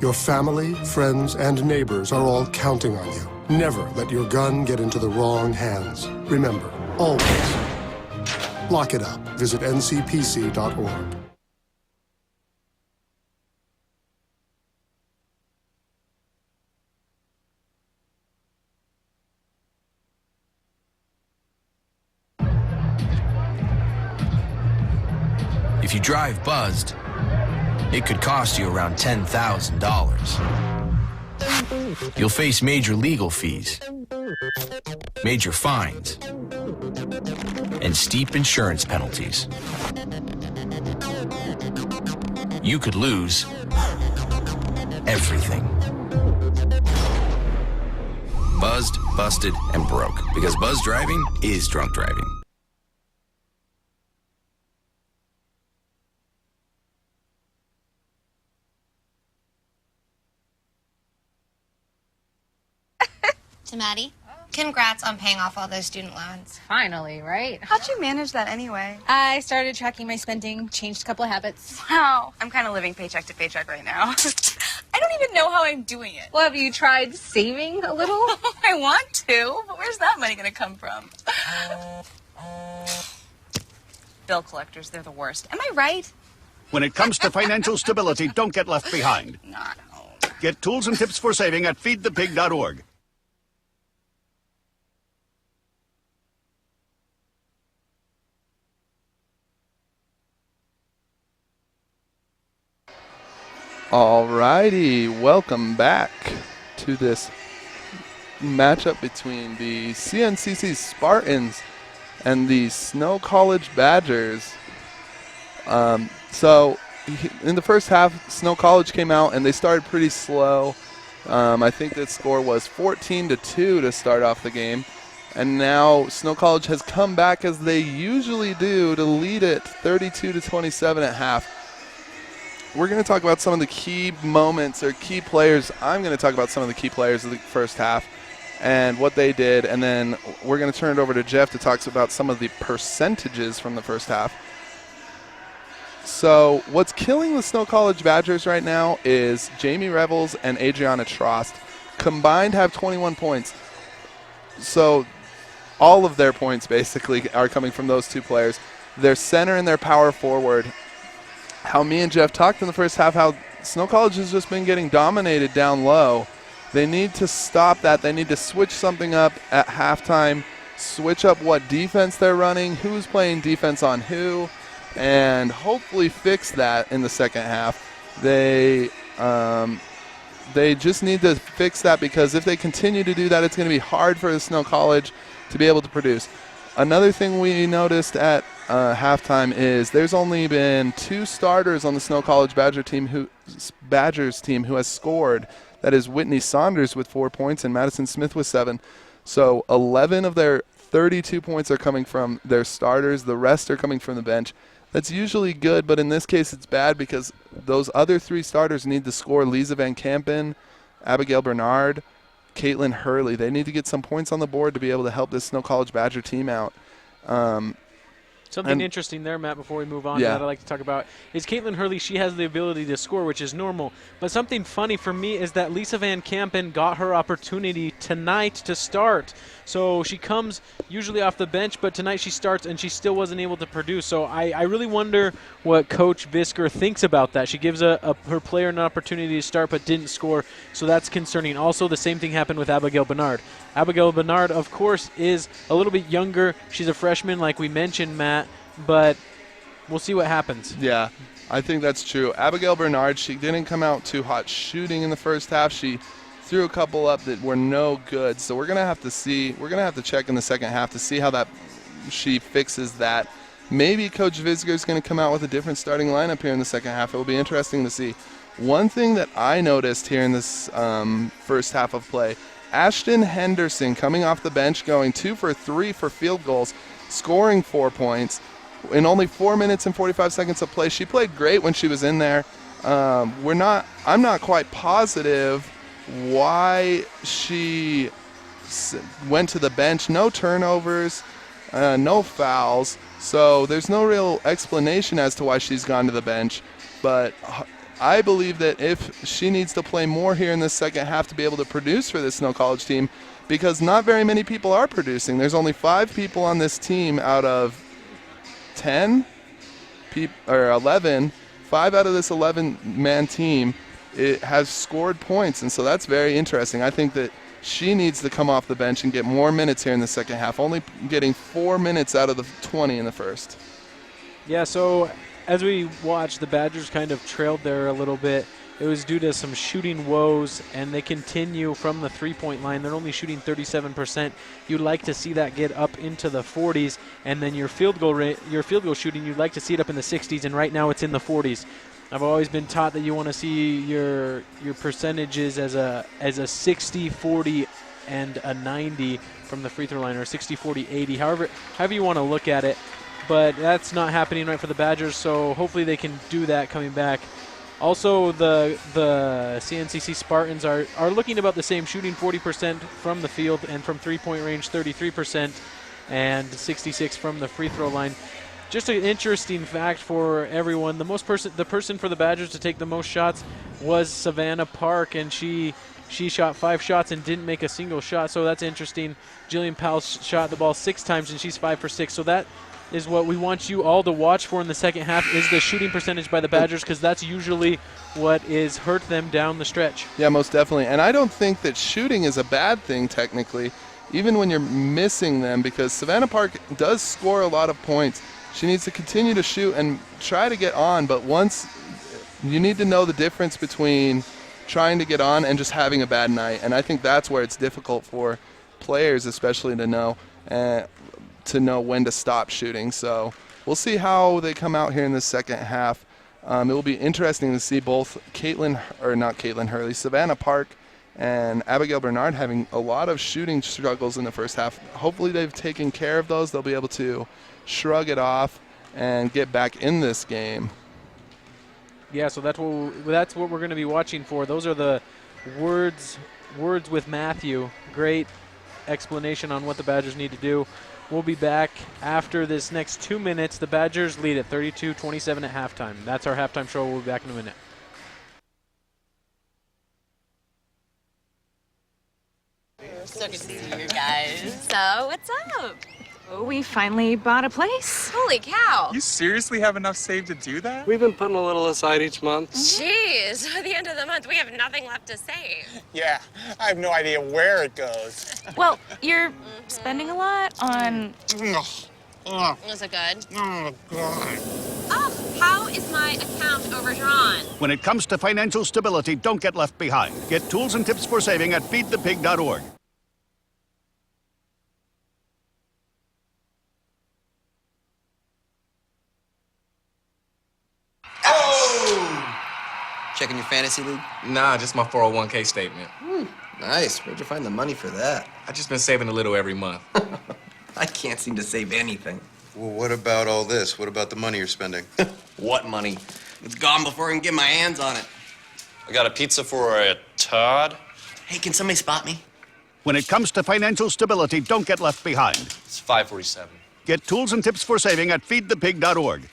Your family, friends, and neighbors are all counting on you. Never let your gun get into the wrong hands. Remember, always, lock it up. Visit ncpc.org. If you drive buzzed, it could cost you around $10,000. You'll face major legal fees, major fines, and steep insurance penalties. You could lose everything. Buzzed, busted, and broke. Because buzz driving is drunk driving. To Maddie, congrats on paying off all those student loans. Finally, right? How'd you manage that anyway? I started tracking my spending, changed a couple of habits. Wow, I'm kind of living paycheck to paycheck right now. I don't even know how I'm doing it. Well, have you tried saving a little? I want to, but where's that money going to come from? Bill collectors, they're the worst. Am I right? When it comes to financial stability, don't get left behind. Not Get tools and tips for saving at feedthepig.org. Alrighty, welcome back to this matchup between the CNCC Spartans and the Snow College Badgers. So in the first half, Snow College came out and they started pretty slow. I think that score was 14-2 to start off the game. And now Snow College has come back as they usually do to lead it 32-27 at half. We're going to talk about some of the key moments or key players. I'm going to talk about some of the key players of the first half and what they did, and then we're going to turn it over to Jeff to talk about some of the percentages from the first half. So what's killing the Snow College Badgers right now is Jamie Revels and Adriana Trost. Combined have 21 points. So all of their points basically are coming from those two players. Their center and their power forward. How me and Jeff talked in the first half, how Snow College has just been getting dominated down low. They need to stop that. They need to switch something up at halftime, switch up what defense they're running, who's playing defense on who, and hopefully fix that in the second half. They just need to fix that, because if they continue to do that, it's going to be hard for the Snow College to be able to produce. Another thing we noticed at halftime is there's only been 2 starters on the Snow College Badgers team who has scored. That is Whitney Saunders with 4 points and Madison Smith with 7. So 11 of their 32 points are coming from their starters. The rest are coming from the bench. That's usually good, but in this case it's bad because those other 3 starters need to score. Lisa Van Kampen, Abigail Bernard, Caitlin Hurley. They need to get some points on the board to be able to help this Snow College Badger team out. Something interesting there, Matt, before we move on, that I'd like to talk about is Caitlin Hurley. She has the ability to score, which is normal. But something funny for me is that Lisa Van Kampen got her opportunity tonight to start. So she comes usually off the bench, but tonight she starts and she still wasn't able to produce. So I really wonder what Coach Visker thinks about that. She gives her player an opportunity to start but didn't score, so that's concerning. Also, the same thing happened with Abigail Bernard. Abigail Bernard, of course, is a little bit younger. She's a freshman, like we mentioned, Matt, but we'll see what happens. Yeah, I think that's true. Abigail Bernard, she didn't come out too hot shooting in the first half. She threw a couple up that were no good. So we're going to have to see. We're going to have to check in the second half to see how she fixes that. Maybe Coach Visker is going to come out with a different starting lineup here in the second half. It will be interesting to see. One thing that I noticed here in this first half of play, Ashton Henderson coming off the bench, going 2 for 3 for field goals, scoring 4 points in only 4 minutes and 45 seconds of play. She played great when she was in there. I'm not quite positive why she went to the bench. No turnovers, no fouls. So there's no real explanation as to why she's gone to the bench. But I believe that if she needs to play more here in the second half to be able to produce for this Snow College team, because not very many people are producing. There's only 5 people on this team out of 10 or 11. 5 out of this 11-man team has scored points, and so that's very interesting. I think that she needs to come off the bench and get more minutes here in the second half, only getting 4 minutes out of the 20 in the first. Yeah, so as we watched, the Badgers kind of trailed there a little bit. It was due to some shooting woes, and they continue from the three-point line. They're only shooting 37%. You'd like to see that get up into the 40s, and then your field goal shooting, you'd like to see it up in the 60s, and right now it's in the 40s. I've always been taught that you want to see your percentages as a 60, 40, and a 90 from the free throw line, or 60, 40, 80, however you want to look at it. But that's not happening right for the Badgers, so hopefully they can do that coming back. Also, the CNCC Spartans are looking about the same, shooting 40% from the field, and from three-point range 33%, and 66 from the free throw line. Just an interesting fact for everyone: the person for the Badgers to take the most shots was Savannah Park, and she shot 5 shots and didn't make a single shot. So that's interesting. Jillian Powell shot the ball 6 times, and she's 5 for 6. So that is what we want you all to watch for in the second half is the shooting percentage by the Badgers, because that's usually what is hurt them down the stretch. Yeah, most definitely. And I don't think that shooting is a bad thing technically, even when you're missing them, because Savannah Park does score a lot of points. She needs to continue to shoot and try to get on, but once you need to know the difference between trying to get on and just having a bad night. And I think that's where it's difficult for players especially to know when to stop shooting. So we'll see how they come out here in the second half. It will be interesting to see both Savannah Park and Abigail Bernard having a lot of shooting struggles in the first half. Hopefully they've taken care of those. They'll be able to shrug it off and get back in this game. Yeah, so that's what we're going to be watching for. Those are the words with Matthew. Great explanation on what the Badgers need to do. We'll be back after this next 2 minutes. The Badgers lead at 32-27 at halftime. That's our halftime show. We'll be back in a minute. So good to see you guys. So, what's up? Oh, we finally bought a place. Holy cow. You seriously have enough saved to do that? We've been putting a little aside each month. Jeez, by the end of the month, we have nothing left to save. Yeah, I have no idea where it goes. Well, you're spending a lot on... Is it good? Oh, God. Oh, how is my account overdrawn? When it comes to financial stability, don't get left behind. Get tools and tips for saving at feedthepig.org. Checking your fantasy league? Nah, just my 401k statement. Nice. Where'd you find the money for that? I just been saving a little every month. I can't seem to save anything. Well, what about all this? What about the money you're spending? What money? It's gone before I can get my hands on it. I got a pizza for a Todd. Hey, can somebody spot me? When it comes to financial stability, don't get left behind. It's 547. Get tools and tips for saving at feedthepig.org.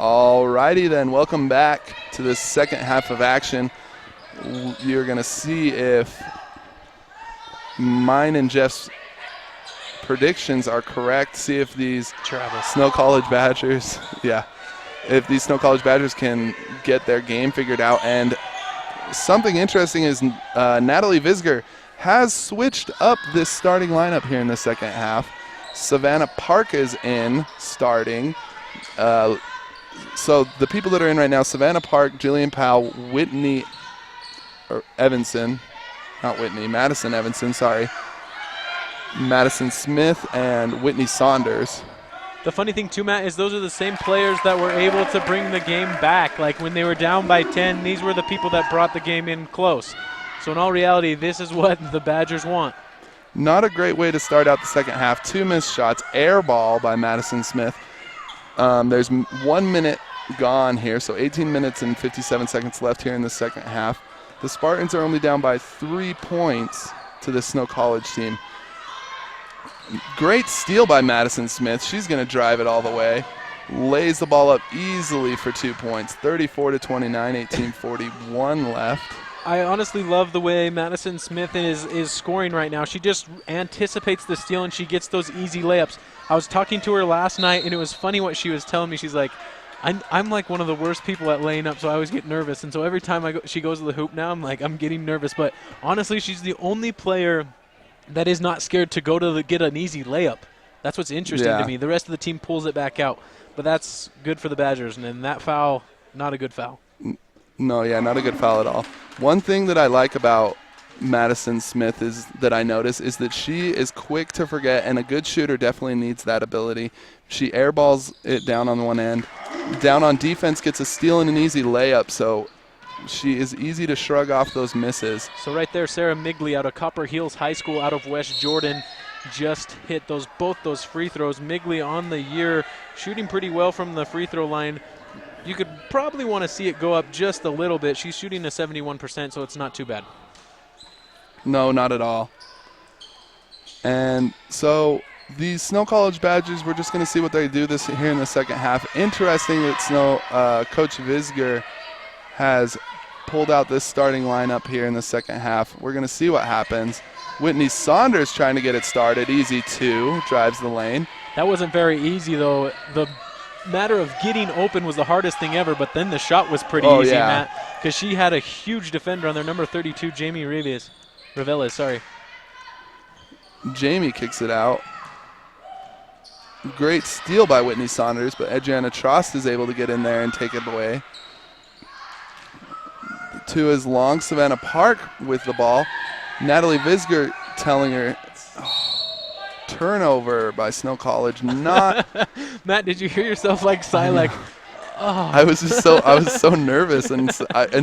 Alrighty then, welcome back to the second half of action. You're going to see if mine and Jeff's predictions are correct. See if these Snow College Badgers, if these Snow College Badgers can get their game figured out. And something interesting is Natalie Visger has switched up this starting lineup here in the second half. Savannah Park is in starting. So the people that are in right now, Savannah Park, Jillian Powell, Madison Evanson, Madison Smith, and Whitney Saunders. The funny thing too, Matt, is those are the same players that were able to bring the game back. Like when they were down by 10, these were the people that brought the game in close. So in all reality, this is what the Badgers want. Not a great way to start out the second half. 2 missed shots, air ball by Madison Smith. There's 1 minute gone here, so 18 minutes and 57 seconds left here in the second half. The Spartans are only down by 3 points to the Snow College team. Great steal by Madison Smith. She's going to drive it all the way. Lays the ball up easily for 2 points. 34-29, 18:41 left. I honestly love the way Madison Smith is scoring right now. She just anticipates the steal and she gets those easy layups. I was talking to her last night and it was funny what she was telling me. She's like, I'm like one of the worst people at laying up, so I always get nervous. And so every time she goes to the hoop now, I'm getting nervous. But honestly, she's the only player that is not scared to go to get an easy layup. That's what's interesting to me. The rest of the team pulls it back out. But that's good for the Badgers. And then that foul, not a good foul. No, yeah, not a good foul at all. One thing that I like about Madison Smith is that I notice is that she is quick to forget, and a good shooter definitely needs that ability. She airballs it down on one end. Down on defense, gets a steal and an easy layup, so she is easy to shrug off those misses. So right there, Sarah Migley out of Copper Hills High School out of West Jordan just hit both those free throws. Migley on the year, shooting pretty well from the free throw line. You could probably want to see it go up just a little bit. She's shooting a 71%, so it's not too bad. No, not at all. And so the Snow College Badgers, we're just going to see what they do here in the second half. Interesting that Coach Visger has pulled out this starting lineup here in the second half. We're going to see what happens. Whitney Saunders trying to get it started. Easy two, drives the lane. That wasn't very easy, though. The matter of getting open was the hardest thing ever, but then the shot was pretty easy, Matt, because she had a huge defender on there, number 32, Jamie Reveles. Jamie kicks it out. Great steal by Whitney Saunders, but Adriana Trost is able to get in there and take it away. To his long, Savannah Park with the ball. Natalie Visger telling her, turnover by Snow College. Not Matt, did you hear yourself sigh like, oh. I was so nervous, and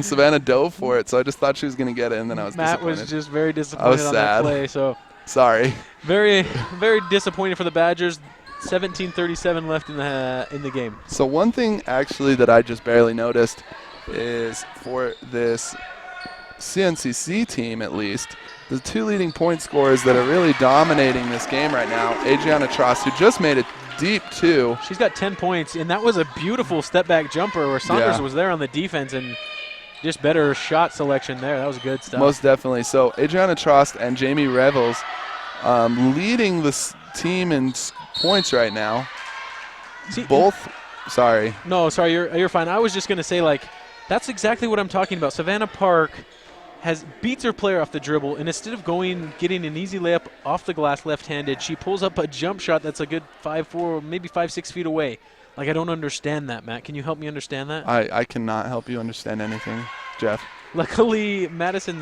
Savannah dove for it, so I just thought she was going to get it, and then I was Matt disappointed. was just very disappointed on that play. So sorry. Very, very disappointed for the Badgers. 17:37 left in the game. So one thing actually that I just barely noticed is for this CNCC team, at least, the two leading point scorers that are really dominating this game right now, Adriana Trost, who just made it deep too. She's got 10 points, and that was a beautiful step-back jumper where Saunders was there on the defense, and just better shot selection there. That was good stuff. Most definitely. So Adriana Trost and Jamie Revels leading this team in points right now. Sorry. No, sorry, you're fine. I was just going to say, that's exactly what I'm talking about. Savannah Park beats her player off the dribble, and instead of getting an easy layup off the glass left-handed, she pulls up a jump shot that's a good 5'4", maybe 5'6" feet away. I don't understand that, Matt. Can you help me understand that? I cannot help you understand anything, Jeff. Luckily, Madison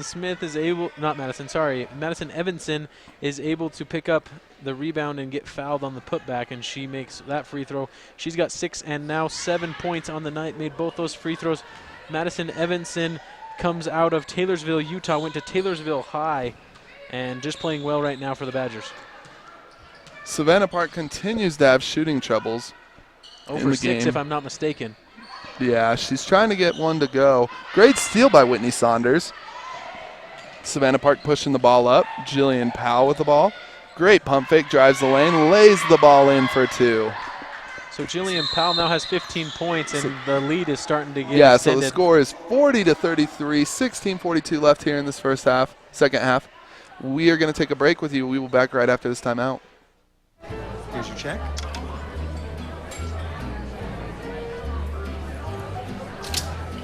Evanson is able to pick up the rebound and get fouled on the putback, and she makes that free throw. She's got 6 and now 7 points on the night, made both those free throws. Madison Evanson comes out of Taylorsville, Utah, went to Taylorsville High, and just playing well right now for the Badgers. Savannah Park continues to have shooting troubles in the 6, game. if I'm not mistaken. Yeah, she's trying to get one to go. Great steal by Whitney Saunders. Savannah Park pushing the ball up. Jillian Powell with the ball. Great pump fake, drives the lane, lays the ball in for 2. So Jillian Powell now has 15 points, and the lead is starting to get extended. So the score is 40-33, 16:42 left here in this second half. We are going to take a break with you. We will be back right after this timeout. Here's your check.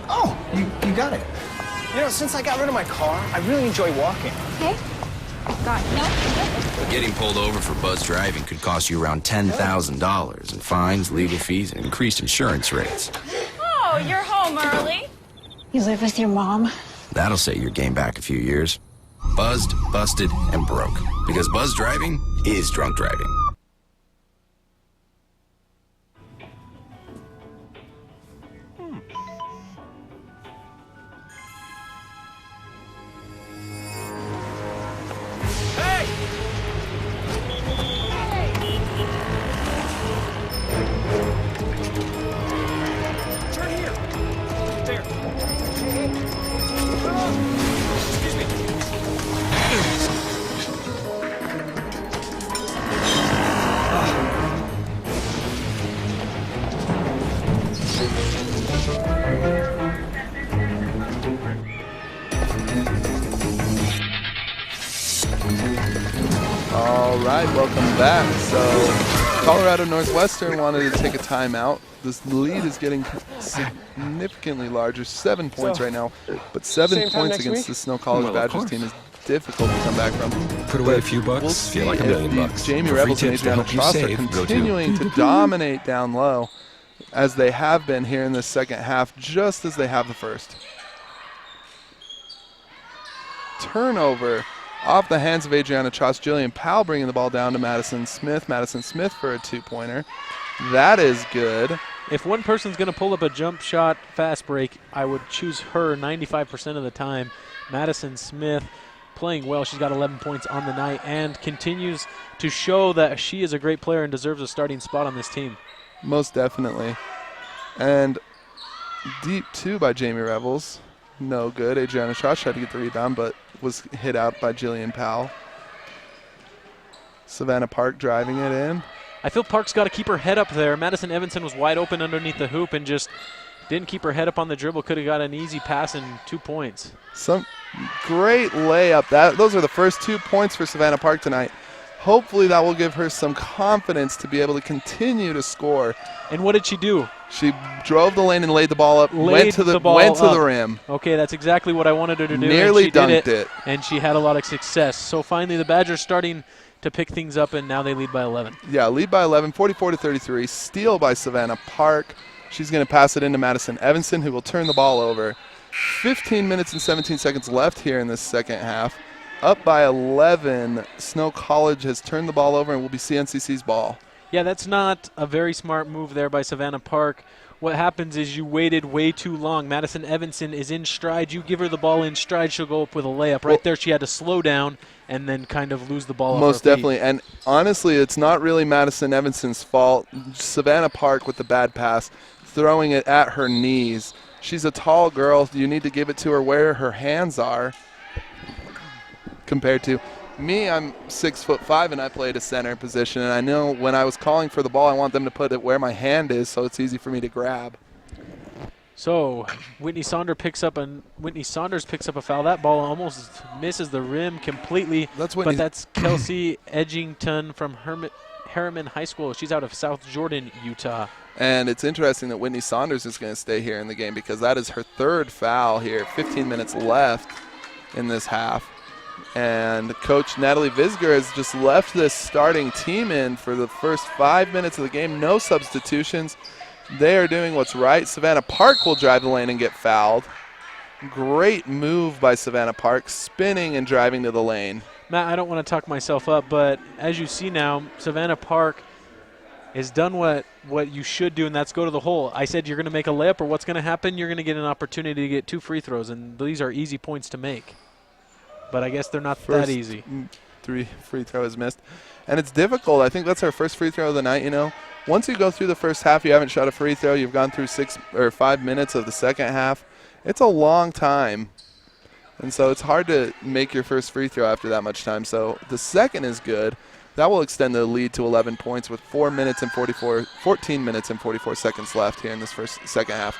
Oh, you got it. Since I got rid of my car, I really enjoy walking. Okay. Got it. No. Getting pulled over for buzz driving could cost you around $10,000 in fines, legal fees, and increased insurance rates. Oh, you're home early. You live with your mom? That'll set your game back a few years. Buzzed, busted, and broke. Because buzz driving is drunk driving. Turn here. There. Welcome back. So Colorado Northwestern wanted to take a timeout. This lead is getting significantly larger, 7 points right now, but 7 points against the Snow College Badgers team is difficult to come back from. Put away a few bucks, We'll see feel like $1 million. Jamie For free Rebels and tips to Adriana help you Trost are save, go to continuing to dominate down low, as they have been here in the second half, just as they have the first. Turnover off the hands of Adriana Trost. Jillian Powell bringing the ball down to Madison Smith. Madison Smith for a two-pointer. That is good. If one person's going to pull up a jump shot fast break, I would choose her 95% of the time. Madison Smith playing well. She's got 11 points on the night and continues to show that she is a great player and deserves a starting spot on this team. Most definitely. And deep two by Jamie Rebels. No good. Adriana Trost tried to get the rebound, but was hit out by Jillian Powell. Savannah Park driving it in. I feel Park's got to keep her head up there. Madison Evanson was wide open underneath the hoop and just didn't keep her head up on the dribble. Could have got an easy pass and 2 points. Some great layup. Those are the first 2 points for Savannah Park tonight. Hopefully that will give her some confidence to be able to continue to score. And what did she do? She drove the lane and laid the ball up, went to the rim. Okay, that's exactly what I wanted her to do. Nearly and she dunked did it. And she had a lot of success. So finally the Badgers starting to pick things up, and now they lead by 11. Yeah, lead by 11, 44-33. Steal by Savannah Park. She's going to pass it into Madison Evanson, who will turn the ball over. 15 minutes and 17 seconds left here in this second half. Up by 11. Snow College has turned the ball over and will be CNCC's ball. Yeah, that's not a very smart move there by Savannah Park. What happens is you waited way too long. Madison Evanson is in stride. You give her the ball in stride, she'll go up with a layup. Right there she had to slow down and then kind of lose the ball off her feet. Most definitely. And honestly, it's not really Madison Evanson's fault. Savannah Park with the bad pass, throwing it at her knees. She's a tall girl. You need to give it to her where her hands are compared to me. I'm 6'5" and I played a center position, and I know when I was calling for the ball, I want them to put it where my hand is so it's easy for me to grab. So Whitney Saunders picks up a foul. That ball almost misses the rim completely. But that's Kelsey Edgington from Harriman High School. She's out of South Jordan, Utah. And it's interesting that Whitney Saunders is going to stay here in the game because that is her third foul here. 15 minutes left in this half. And Coach Natalie Visger has just left this starting team in for the first 5 minutes of the game. No substitutions. They are doing what's right. Savannah Park will drive the lane and get fouled. Great move by Savannah Park, spinning and driving to the lane. Matt, I don't want to talk myself up, but as you see now, Savannah Park has done what you should do, and that's go to the hole. I said you're going to make a layup, or what's going to happen? You're going to get an opportunity to get 2 free throws, and these are easy points to make. But I guess they're not that easy. 3 free throws missed. And it's difficult. I think that's our first free throw of the night, you know. Once you go through the first half, you haven't shot a free throw. You've gone through 6 or 5 minutes of the second half. It's a long time. And so it's hard to make your first free throw after that much time. So the second is good. That will extend the lead to 11 points with 14 minutes and 44 seconds left here in this second half.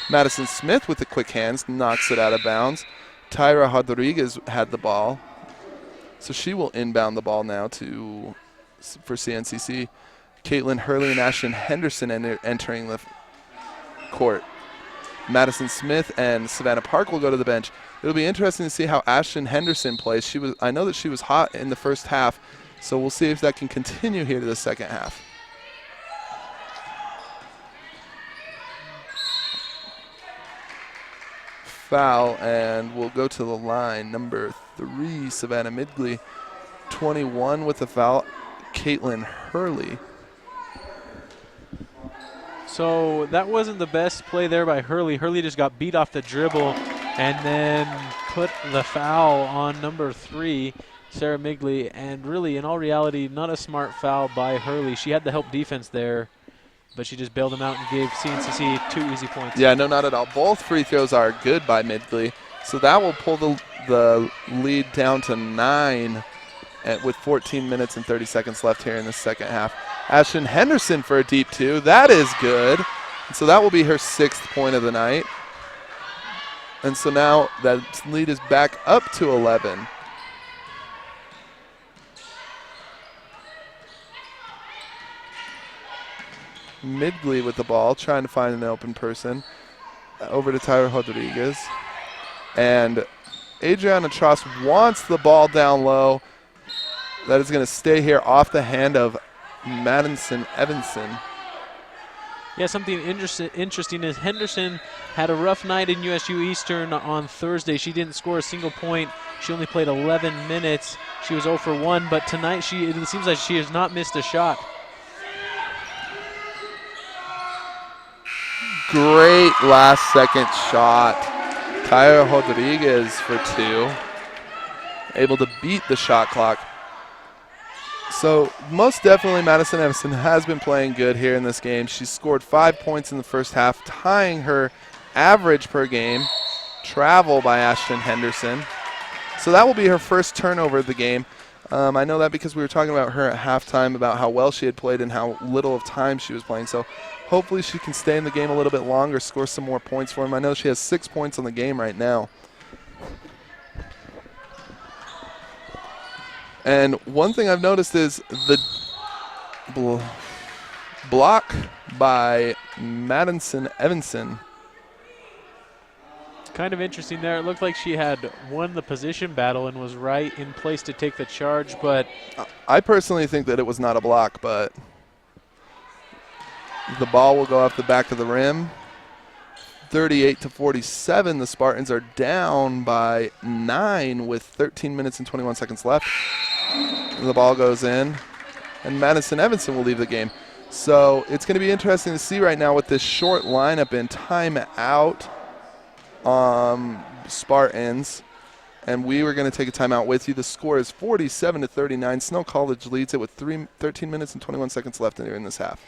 Madison Smith with the quick hands knocks it out of bounds. Tyra Rodriguez had the ball. So she will inbound the ball now for CNCC. Caitlin Hurley and Ashton Henderson entering the court. Madison Smith and Savannah Park will go to the bench. It'll be interesting to see how Ashton Henderson plays. I know that she was hot in the first half, so we'll see if that can continue here to the second half. Foul, and we'll go to the line. Number 3, Savannah Midgley. 21 with the foul, Caitlin Hurley. So that wasn't the best play there by Hurley. Hurley just got beat off the dribble and then put the foul on number 3, Sarah Midgley. And really, in all reality, not a smart foul by Hurley. She had the help defense there, but she just bailed them out and gave CNCC 2 easy points. Yeah, no, not at all. Both free throws are good by Midgley. So that will pull the lead down to 9 with 14 minutes and 30 seconds left here in the second half. Ashton Henderson for a deep 2. That is good. And so that will be her 6th point of the night. And so now that lead is back up to 11. Midgley with the ball, trying to find an open person. Over to Tyler Rodriguez. And Adriana Trost wants the ball down low. That is going to stay here off the hand of Madison Evanson. Yeah, something interesting is Henderson had a rough night in USU Eastern on Thursday. She didn't score a single point. She only played 11 minutes. She was 0 for 1, but tonight it seems like she has not missed a shot. Great last second shot. Tyler Rodriguez for 2. Able to beat the shot clock. So most definitely Madison Evanson has been playing good here in this game. She scored 5 points in the first half, tying her average per game. Travel by Ashton Henderson. So that will be her first turnover of the game. I know that because we were talking about her at halftime about how well she had played and how little of time she was playing. So hopefully she can stay in the game a little bit longer, score some more points for him. I know she has 6 points on the game right now. And one thing I've noticed is the block by Madison Evanson. Kind of interesting there. It looked like she had won the position battle and was right in place to take the charge, but I personally think that it was not a block, but the ball will go off the back of the rim. 38-47, the Spartans are down by 9 with 13 minutes and 21 seconds left. The ball goes in, and Madison Evanson will leave the game. So it's going to be interesting to see right now with this short lineup and timeout Spartans. And we were going to take a timeout with you. The score is 47-39. Snow College leads it with 13 minutes and 21 seconds left in this half.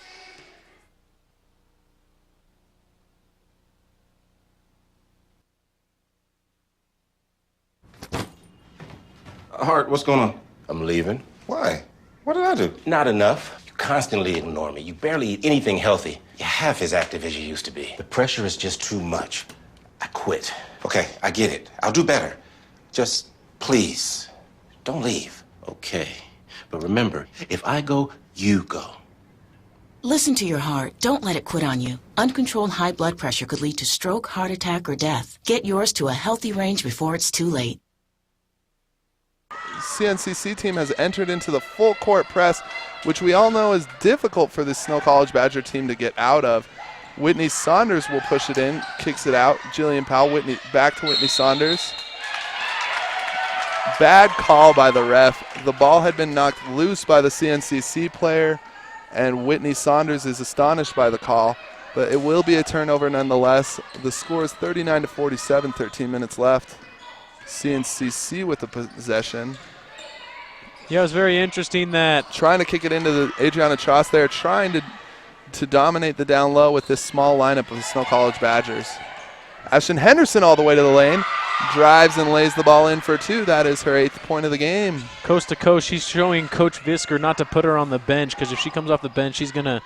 Hart, what's going on? I'm leaving. Why? What did I do? Not enough. You constantly ignore me. You barely eat anything healthy. You're half as active as you used to be. The pressure is just too much. I quit. Okay, I get it. I'll do better. Just please, don't leave. Okay. But remember, if I go, you go. Listen to your heart. Don't let it quit on you. Uncontrolled high blood pressure could lead to stroke, heart attack, or death. Get yours to a healthy range before it's too late. CNCC team has entered into the full court press, which we all know is difficult for this Snow College Badger team to get out of. Whitney Saunders will push it in, kicks it out. Jillian Powell, back to Whitney Saunders. Bad call by the ref. The ball had been knocked loose by the CNCC player, and Whitney Saunders is astonished by the call, but it will be a turnover nonetheless. The score is 39-47, 13 minutes left. CNCC with the possession. Yeah, it was very interesting that trying to kick it into the Adriana Trost there, trying to dominate the down low with this small lineup of the Snow College Badgers. Ashton Henderson all the way to the lane, drives and lays the ball in for 2. That is her 8th point of the game. Coast to coast, she's showing Coach Visker not to put her on the bench, because if she comes off the bench, she's gonna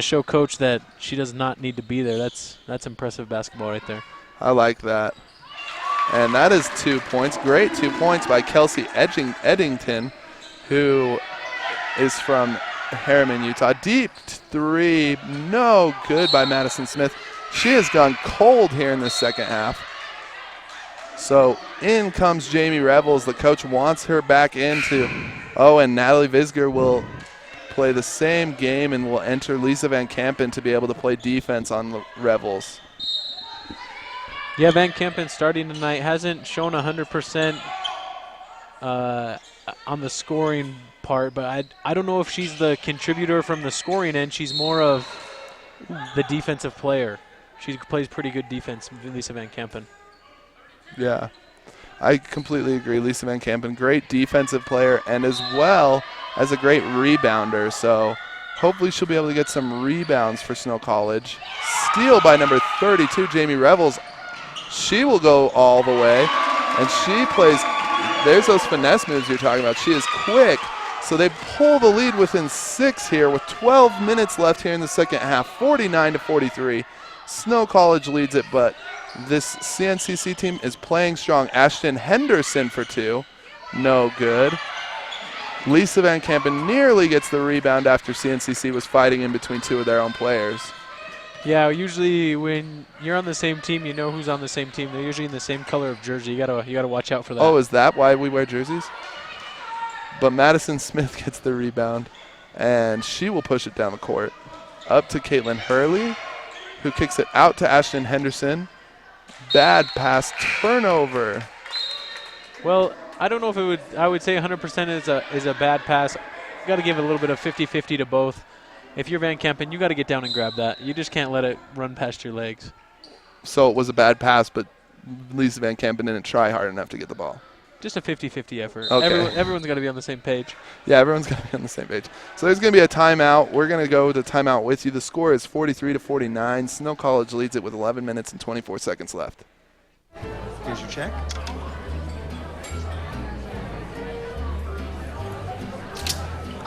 show Coach that she does not need to be there. That's impressive basketball right there. I like that. And that is 2 points. Great 2 points by Kelsey Eddington, who is from Harriman, Utah. Deep 3, no good by Madison Smith. She has gone cold here in the second half. So in comes Jamie Revels. The coach wants her back into. Oh, and Natalie Visger will play the same game and will enter Lisa Van Kampen to be able to play defense on the Revels. Yeah, Van Kampen starting tonight hasn't shown 100% on the scoring part, but I don't know if she's the contributor from the scoring end. She's more of the defensive player. She plays pretty good defense, Lisa Van Kampen. Yeah, I completely agree. Lisa Van Kampen, great defensive player and as well as a great rebounder. So hopefully she'll be able to get some rebounds for Snow College. Steal by number 32, Jamie Revels. She will go all the way, and she plays, there's those finesse moves you're talking about. She is quick, so they pull the lead within 6 here with 12 minutes left here in the second half, 49-43. Snow College leads it, but this CNCC team is playing strong. Ashton Henderson for 2, no good. Lisa Van Kampen nearly gets the rebound after CNCC was fighting in between two of their own players. Yeah, usually when you're on the same team, you know who's on the same team. They're usually in the same color of jersey. You gotta watch out for that. Oh, is that why we wear jerseys? But Madison Smith gets the rebound, and she will push it down the court. Up to Caitlin Hurley, who kicks it out to Ashton Henderson. Bad pass, turnover. Well, I don't know if I would say 100% is a bad pass. You got to give a little bit of 50-50 to both. If you're Van Kampen, you got to get down and grab that. You just can't let it run past your legs. So it was a bad pass, but Lisa Van Kampen didn't try hard enough to get the ball. Just a 50-50 effort. Okay. Everyone's got to be on the same page. Yeah, everyone's got to be on the same page. So there's going to be a timeout. We're going to go to timeout with you. The score is 43-49. Snow College leads it with 11 minutes and 24 seconds left. Here's your check.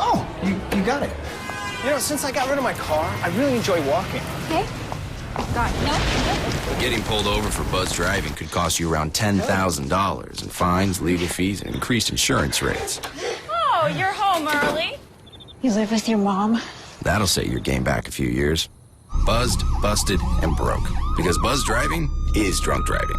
Oh, you got it. You know, since I got rid of my car, I really enjoy walking. Okay. Got it. No. Getting pulled over for buzz driving could cost you around $10,000 in fines, legal fees, and increased insurance rates. Oh, you're home early. You live with your mom? That'll set your game back a few years. Buzzed, busted, and broke. Because buzz driving is drunk driving.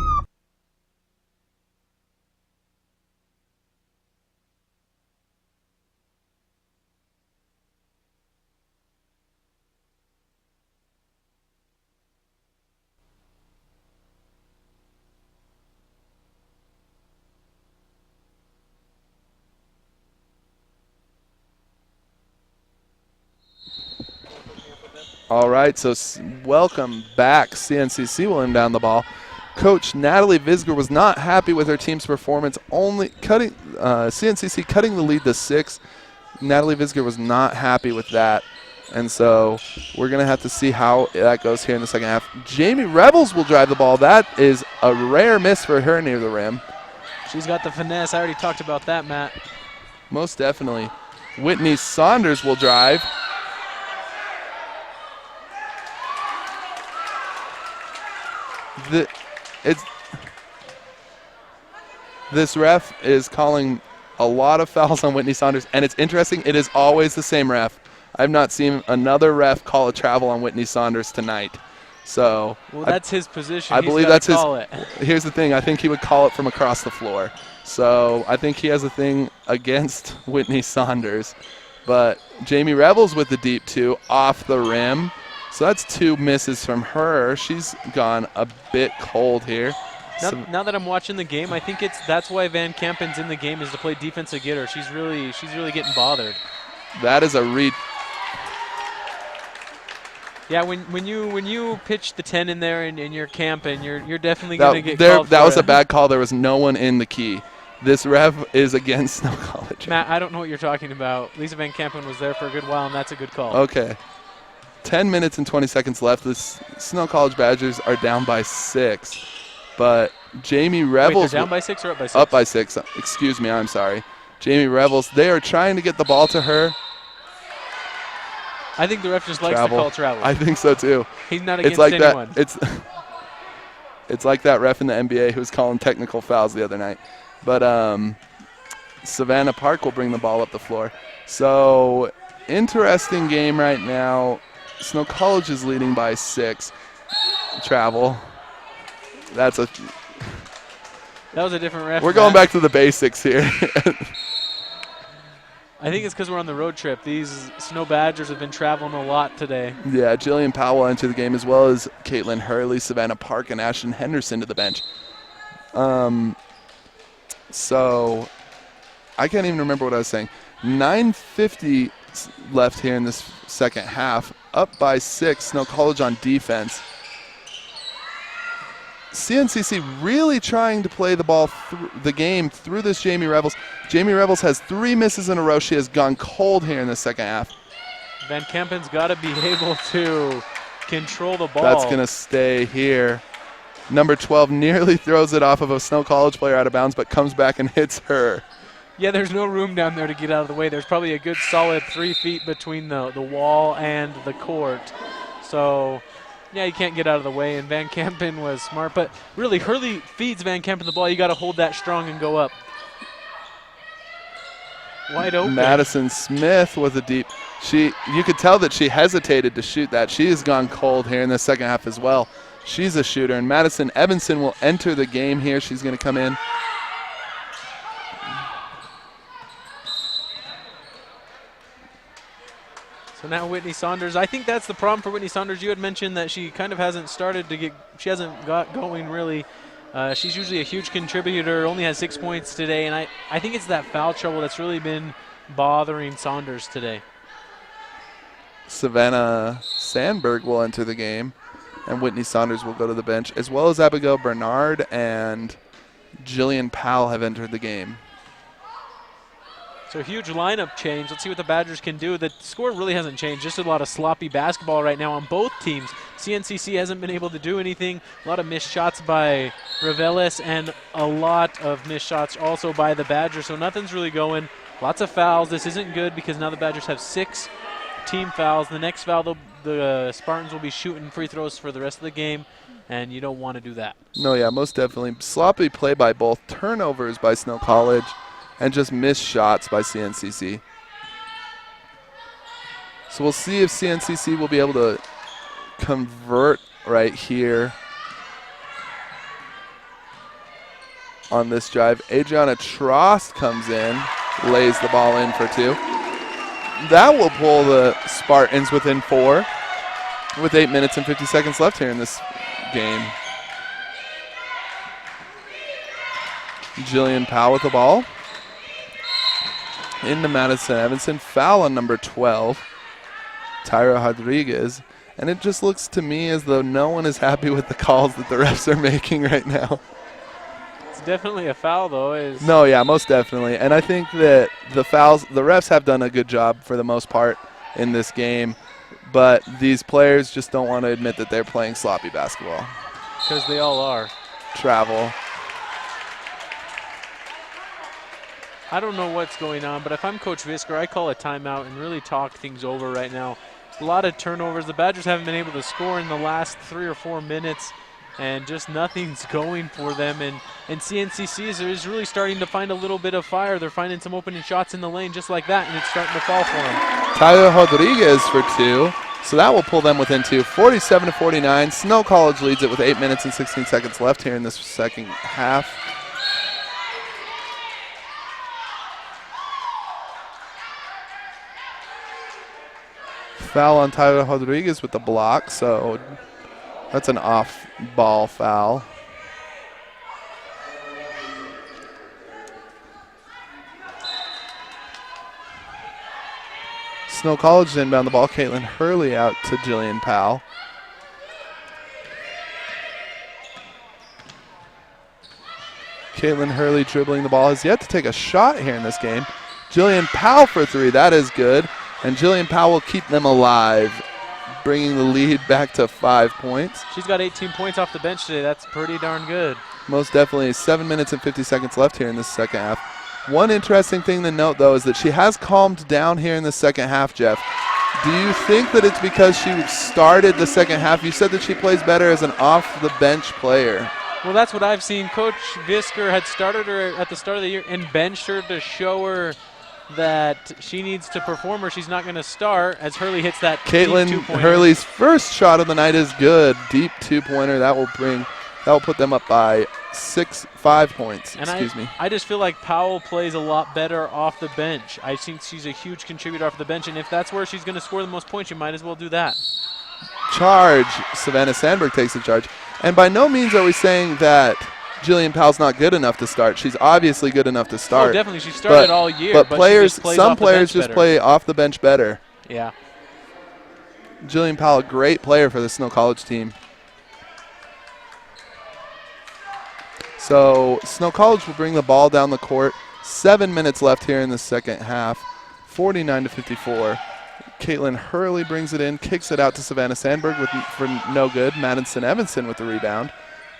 All right, so welcome back. CNCC will inbound the ball. Coach Natalie Visger was not happy with her team's performance, CNCC cutting the lead to 6. Natalie Visger was not happy with that, and so we're going to have to see how that goes here in the second half. Jamie Rebels will drive the ball. That is a rare miss for her near the rim. She's got the finesse. I already talked about that, Matt. Most definitely. Whitney Saunders will drive. This ref is calling a lot of fouls on Whitney Saunders, and it's interesting, it is always the same ref. I've not seen another ref call a travel on Whitney Saunders tonight. So well, that's his position. I believe that's his. It. Here's the thing, I think he would call it from across the floor. So I think he has a thing against Whitney Saunders. But Jamie Rebels with the deep 2 off the rim. So that's 2 misses from her. She's gone a bit cold here. Now that I'm watching the game, I think that's why Van Kampen's in the game, is to play defensive getter. She's really getting bothered. That is a read. Yeah, when you pitch the 10 in there and you're camping, you're definitely going to get called That for was it. a bad call. There was no one in the key. This ref is against Snow College. Matt, I don't know what you're talking about. Lisa Van Kampen was there for a good while, and that's a good call. Okay. 10 minutes and 20 seconds left. The Snow College Badgers are down by 6. But Jamie Rebels. Wait, they're down by 6 or up by 6? Up by 6. Excuse me, I'm sorry. Jamie Rebels, they are trying to get the ball to her. I think the ref just likes to call travel. I think so too. He's not against anyone. That. It's like that ref in the NBA who was calling technical fouls the other night. But Savannah Park will bring the ball up the floor. So interesting game right now. Snow College is leading by 6. Travel. That was a different ref. We're going back to the basics here. I think it's because we're on the road trip. These Snow Badgers have been traveling a lot today. Yeah, Jillian Powell into the game, as well as Caitlin Hurley, Savannah Park, and Ashton Henderson to the bench. So I can't even remember what I was saying. 9:50 left here in this second half. Up by 6, Snow College on defense. CNCC really trying to play the ball the game through this Jamie Rebels. Jamie Rebels has 3 misses in a row. She has gone cold here in the second half. Van Kampen's got to be able to control the ball. That's going to stay here. Number 12 nearly throws it off of a Snow College player out of bounds, but comes back and hits her. Yeah, there's no room down there to get out of the way. There's probably a good solid 3 feet between the wall and the court. So, yeah, you can't get out of the way, and Van Kampen was smart. But really, Hurley feeds Van Kampen the ball. You got to hold that strong and go up. wide open. Madison Smith with a deep. You could tell that she hesitated to shoot that. She has gone cold here in the second half as well. She's a shooter, and Madison Evanson will enter the game here. She's going to come in. So now Whitney Saunders. I think that's the problem for Whitney Saunders. You had mentioned that she kind of hasn't started to get, she hasn't got going really. She's usually a huge contributor, only has 6 points today, and I think it's that foul trouble that's really been bothering Saunders today. Savannah Sandberg will enter the game, and Whitney Saunders will go to the bench, as well as Abigail Bernard and Jillian Powell have entered the game. So a huge lineup change. Let's see what the Badgers can do. The score really hasn't changed. Just a lot of sloppy basketball right now on both teams. CNCC hasn't been able to do anything. A lot of missed shots by Reveles and a lot of missed shots also by the Badgers. So nothing's really going. Lots of fouls. This isn't good because now the Badgers have 6 team fouls. The next foul, the Spartans will be shooting free throws for the rest of the game, and you don't want to do that. No, yeah, most definitely. Sloppy play by both. Turnovers by Snow College. And just missed shots by CNCC. So we'll see if CNCC will be able to convert right here on this drive. Adriana Trost comes in, lays the ball in for 2. That will pull the Spartans within 4 with 8 minutes and 50 seconds left here in this game. Jillian Powell with the ball. Into Madison Evanson. Foul on number 12, Tyra Rodriguez. And it just looks to me as though no one is happy with the calls that the refs are making right now. It's definitely a foul, though. No, yeah, most definitely. And I think that the refs have done a good job for the most part in this game. But these players just don't want to admit that they're playing sloppy basketball. Because they all are. Travel. I don't know what's going on, but if I'm Coach Visker, I call a timeout and really talk things over right now. A lot of turnovers. The Badgers haven't been able to score in the last 3 or 4 minutes, and just nothing's going for them. And CNCC is really starting to find a little bit of fire. They're finding some opening shots in the lane just like that, and it's starting to fall for them. Tyler Rodriguez for 2. So that will pull them within 2. 47-49. Snow College leads it with 8 minutes and 16 seconds left here in this second half. Foul on Tyler Rodriguez with the block, so that's an off-ball foul. Snow College inbound the ball. Caitlin Hurley out to Jillian Powell. Caitlin Hurley dribbling the ball, has yet to take a shot here in this game. Jillian Powell for 3, that is good. And Jillian Powell will keep them alive, bringing the lead back to 5 points. She's got 18 points off the bench today. That's pretty darn good. Most definitely. 7 minutes and 50 seconds left here in this second half. One interesting thing to note, though, is that she has calmed down here in the second half, Jeff. Do you think that it's because she started the second half? You said that she plays better as an off-the-bench player. Well, that's what I've seen. Coach Visker had started her at the start of the year and benched her to show her that she needs to perform or she's not going to start as Hurley hits that Caitlin deep 2-pointer. Hurley's first shot of the night is good. Deep 2-pointer. That will put them up by 5 points. Excuse me. I just feel like Powell plays a lot better off the bench. I think she's a huge contributor off the bench, and if that's where she's going to score the most points, you might as well do that. Charge. Savannah Sandberg takes the charge. And by no means are we saying that Jillian Powell's not good enough to start. She's obviously good enough to start. Oh, definitely. She started all year, but players, she just some players just play off the bench better. Yeah. Jillian Powell, great player for the Snow College team. So Snow College will bring the ball down the court. 7 minutes left here in the second half. 49-54. Caitlin Hurley brings it in, kicks it out to Savannah Sandberg for no good. Madison Evanson with the rebound.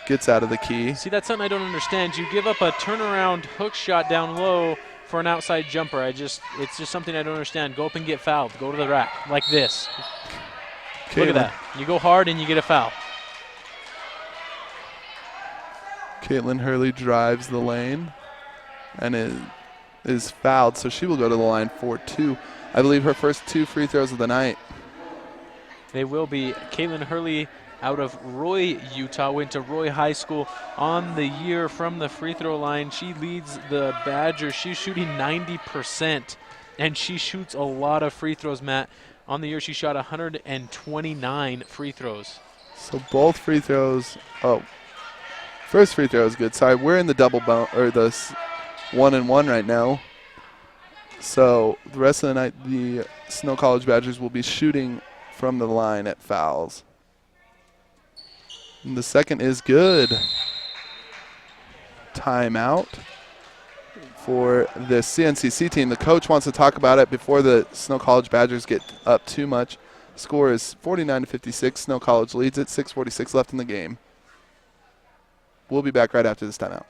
Gets out of the key. See, that's something I don't understand. You give up a turnaround hook shot down low for an outside jumper. It's just something I don't understand. Go up and get fouled. Go to the rack like this. Look at that. You go hard and you get a foul. Caitlin Hurley drives the lane and is fouled, so she will go to the line for 2. I believe her first 2 free throws of the night. They will be. Caitlin Hurley out of Roy, Utah, went to Roy High School on the year from the free throw line. She leads the Badgers. She's shooting 90%, and she shoots a lot of free throws, Matt. On the year, she shot 129 free throws. So both free throws. Oh, first free throw is good. Sorry, we're in the the 1-and-1 right now. So the rest of the night, the Snow College Badgers will be shooting from the line at fouls. And the second is good. Timeout for the CNCC team. The coach wants to talk about it before the Snow College Badgers get up too much. Score is 49-56. Snow College leads it. 6:46 left in the game. We'll be back right after this timeout.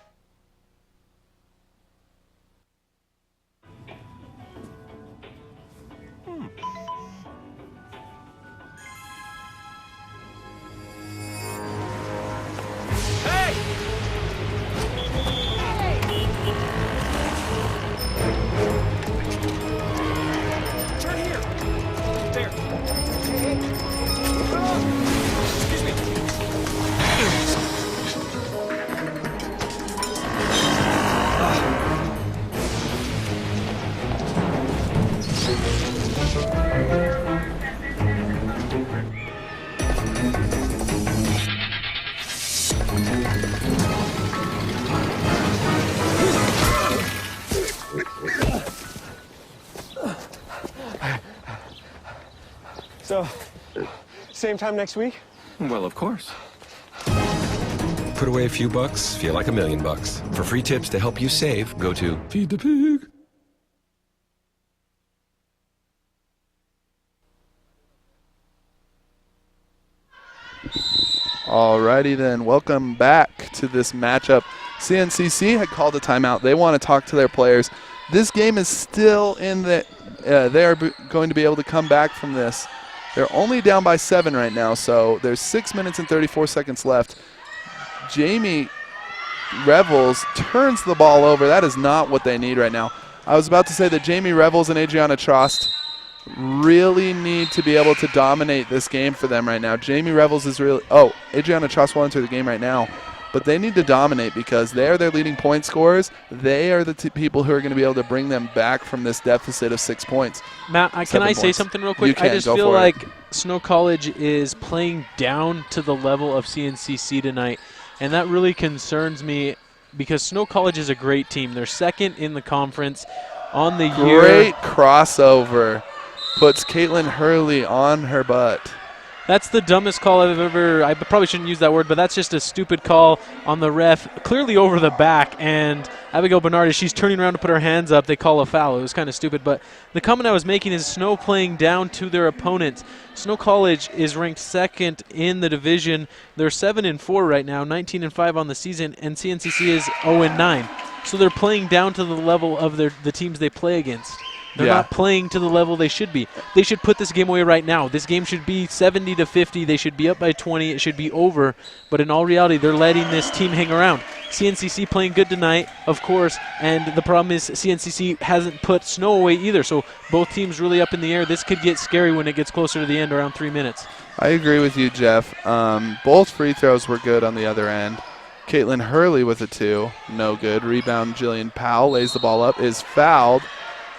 So, same time next week? Well, of course. Put away a few bucks, feel like $1 million. For free tips to help you save, go to Feed the Pig. Alrighty then, welcome back to this matchup. CNCC had called a timeout. They want to talk to their players. This game is still in the, they are going to be able to come back from this. They're only down by 7 right now, so there's 6 minutes and 34 seconds left. Jamie Revels turns the ball over. That is not what they need right now. I was about to say that Jamie Revels and Adriana Trost really need to be able to dominate this game for them right now. Jamie Revels is really, Adriana Trost will enter the game right now, but they need to dominate because they are their leading point scorers. They are the people who are going to be able to bring them back from this deficit of 6 points. Matt, can I say something real quick? I just feel like Snow College is playing down to the level of CNCC tonight, and that really concerns me because Snow College is a great team. They're second in the conference on the year. Great crossover. Puts Caitlin Hurley on her butt. That's the dumbest call I've ever, I probably shouldn't use that word, but that's just a stupid call on the ref, clearly over the back, and Abigail Bernard, as she's turning around to put her hands up, they call a foul. It was kind of stupid, but the comment I was making is Snow playing down to their opponents. Snow College is ranked second in the division. They're 7-4 right now, 19-5 on the season, and CNCC is 0-9. So they're playing down to the level of the teams they play against. They're not playing to the level they should be. They should put this game away right now. This game should be 70-50. They should be up by 20. It should be over. But in all reality, they're letting this team hang around. CNCC playing good tonight, of course, and the problem is CNCC hasn't put Snow away either. So both teams really up in the air. This could get scary when it gets closer to the end, around 3 minutes. I agree with you, Jeff. Both free throws were good on the other end. Caitlin Hurley with a 2, no good. Rebound, Jillian Powell lays the ball up, is fouled.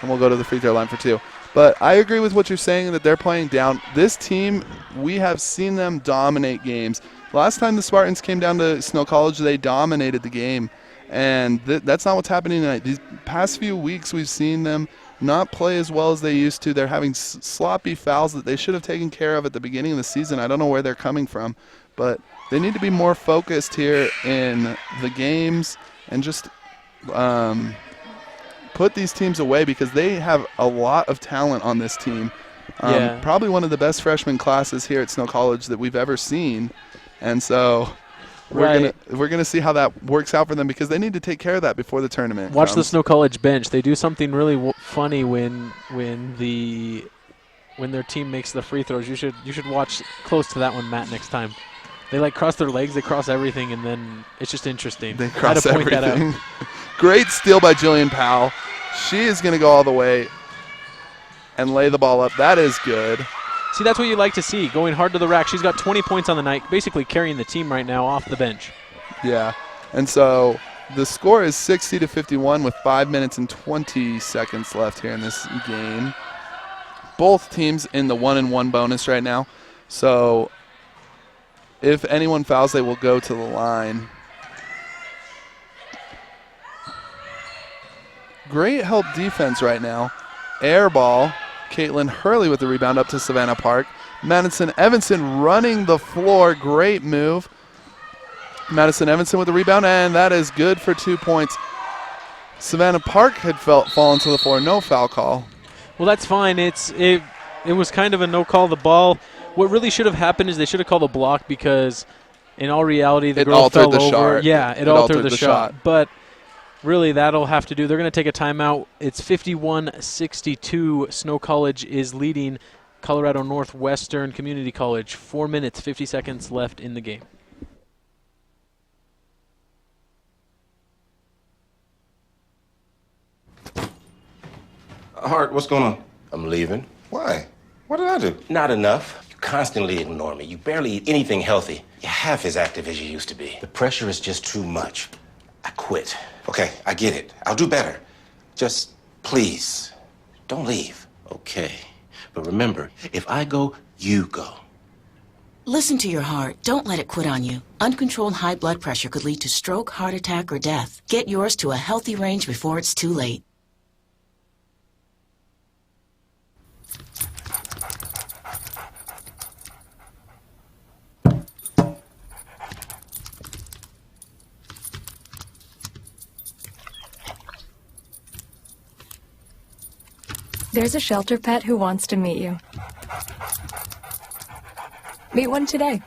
And we'll go to the free throw line for 2. But I agree with what you're saying that they're playing down. This team, we have seen them dominate games. Last time the Spartans came down to Snow College, they dominated the game. And that's not what's happening tonight. These past few weeks, we've seen them not play as well as they used to. They're having sloppy fouls that they should have taken care of at the beginning of the season. I don't know where they're coming from. But they need to be more focused here in the games and just put these teams away because they have a lot of talent on this team. Probably one of the best freshman classes here at Snow College that we've ever seen. And so we're gonna see how that works out for them because they need to take care of that before the tournament. Watch the Snow College bench. They do something really funny when their team makes the free throws. You should watch close to that one, Matt, next time. They cross their legs, they cross everything, and then it's just interesting. They cross everything. Great steal by Jillian Powell. She is going to go all the way and lay the ball up. That is good. See, that's what you like to see, going hard to the rack. She's got 20 points on the night, basically carrying the team right now off the bench. Yeah, and so the score is 60-51 with 5 minutes and 20 seconds left here in this game. Both teams in the 1-and-1 bonus right now. So if anyone fouls, they will go to the line. Great help defense right now. Air ball. Caitlin Hurley with the rebound up to Savannah Park. Madison Evanson running the floor. Great move. Madison Evanson with the rebound, and that is good for 2 points. Savannah Park had fallen to the floor. No foul call. Well, that's fine. It was kind of a no call. The ball. What really should have happened is they should have called a block because, in all reality, the girl fell over. Yeah, it altered the shot. But really, that'll have to do. They're going to take a timeout. It's 51-62. Snow College is leading Colorado Northwestern Community College. 4 minutes, 50 seconds left in the game. Hart, what's going on? I'm leaving. Why? What did I do? Not enough. You constantly ignore me. You barely eat anything healthy. You're half as active as you used to be. The pressure is just too much. I quit. Okay, I get it. I'll do better. Just, please, don't leave. Okay. But remember, if I go, you go. Listen to your heart. Don't let it quit on you. Uncontrolled high blood pressure could lead to stroke, heart attack, or death. Get yours to a healthy range before it's too late. There's a shelter pet who wants to meet you. Meet one today.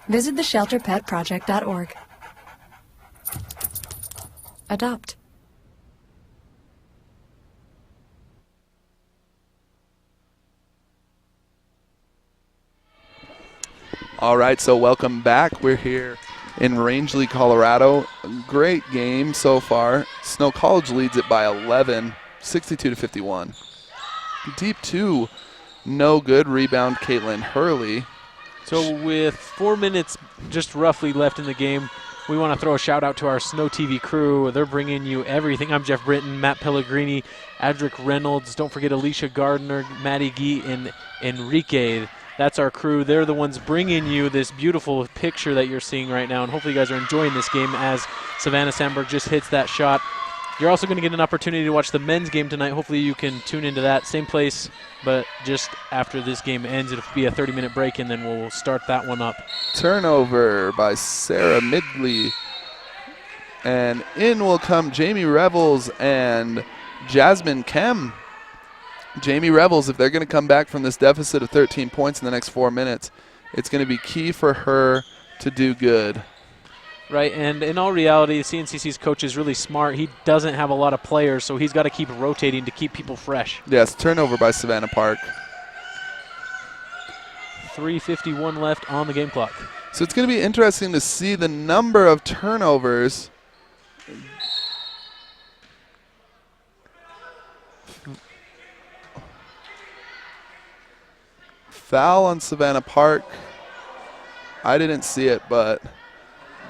Visit theshelterpetproject.org. Adopt. All right, so welcome back. We're here in Rangeley, Colorado. Great game so far. Snow College leads it by 11. 62-51. Deep two, no good. Rebound, Caitlin Hurley. So with 4 minutes just roughly left in the game, we want to throw a shout out to our Snow TV crew. They're bringing you everything. I'm Jeff Britton, Matt Pellegrini, Adric Reynolds. Don't forget Alicia Gardner, Maddie Gee, and Enrique. That's our crew. They're the ones bringing you this beautiful picture that you're seeing right now, and hopefully you guys are enjoying this game as Savannah Sandberg just hits that shot. You're also going to get an opportunity to watch the men's game tonight. Hopefully you can tune into that. Same place, but just after this game ends, it'll be a 30-minute break, and then we'll start that one up. Turnover by Sarah Midley. And in will come Jamie Revels and Jasmine Kem. Jamie Revels, if they're going to come back from this deficit of 13 points in the next 4 minutes, it's going to be key for her to do good. Right, and in all reality, CNCC's coach is really smart. He doesn't have a lot of players, so he's got to keep rotating to keep people fresh. Yes, turnover by Savannah Park. 3:51 left on the game clock. So it's going to be interesting to see the number of turnovers. Foul on Savannah Park. I didn't see it, but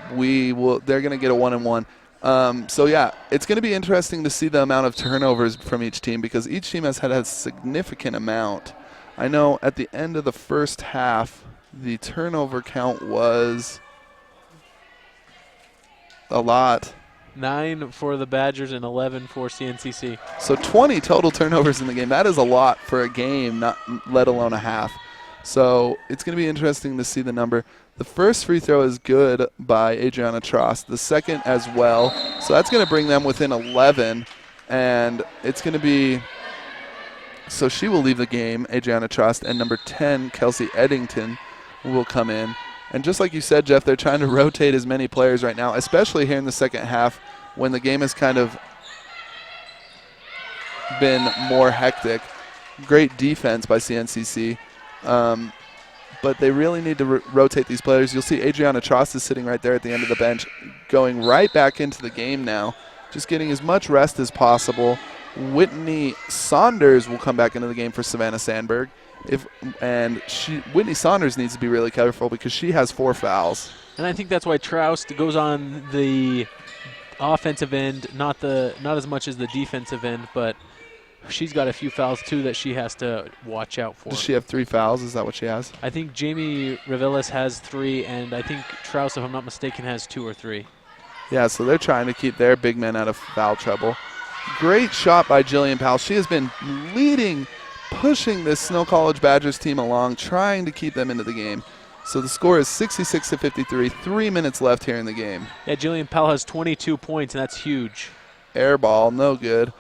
they're going to get a 1-and-1. So yeah, it's going to be interesting to see the amount of turnovers from each team because each team has had a significant amount. I know at the end of the first half, the turnover count was a lot. 9 for the Badgers and 11 for CNCC. So 20 total turnovers in the game. That is a lot for a game, not let alone a half. So it's going to be interesting to see the number. The first free throw is good by Adriana Trost. The second as well. So that's going to bring them within 11. And it's going to be, so she will leave the game, Adriana Trost. And number 10, Kelsey Eddington, will come in. And just like you said, Jeff, they're trying to rotate as many players right now, especially here in the second half when the game has kind of been more hectic. Great defense by CNCC. But they really need to rotate these players. You'll see Adriana Trost is sitting right there at the end of the bench, going right back into the game now. just getting as much rest as possible. Whitney Saunders will come back into the game for Savannah Sandberg. Whitney Saunders needs to be really careful because she has 4 fouls. And I think that's why Troust goes on the offensive end, not as much as the defensive end, but she's got a few fouls too that she has to watch out for. Does she have 3 fouls? Is that what she has? I think Jamie Reveles has 3, and I think Troust, if I'm not mistaken, has 2 or 3. Yeah, so they're trying to keep their big men out of foul trouble. Great shot by Jillian Powell. She has been leading, pushing this Snow College Badgers team along, trying to keep them into the game. So the score is 66-53, 3 minutes left here in the game. Yeah, Jillian Powell has 22 points, and that's huge. Air ball, no good.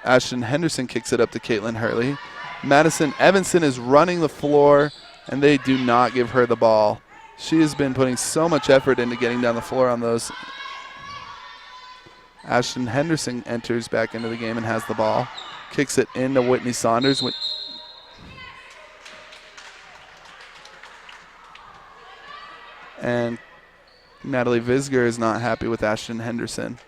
Ashton Henderson kicks it up to Caitlin Hurley. Madison Evanson is running the floor, and they do not give her the ball. She has been putting so much effort into getting down the floor on those. Ashton Henderson enters back into the game and has the ball. Kicks it into Whitney Saunders. And Natalie Visger is not happy with Ashton Henderson.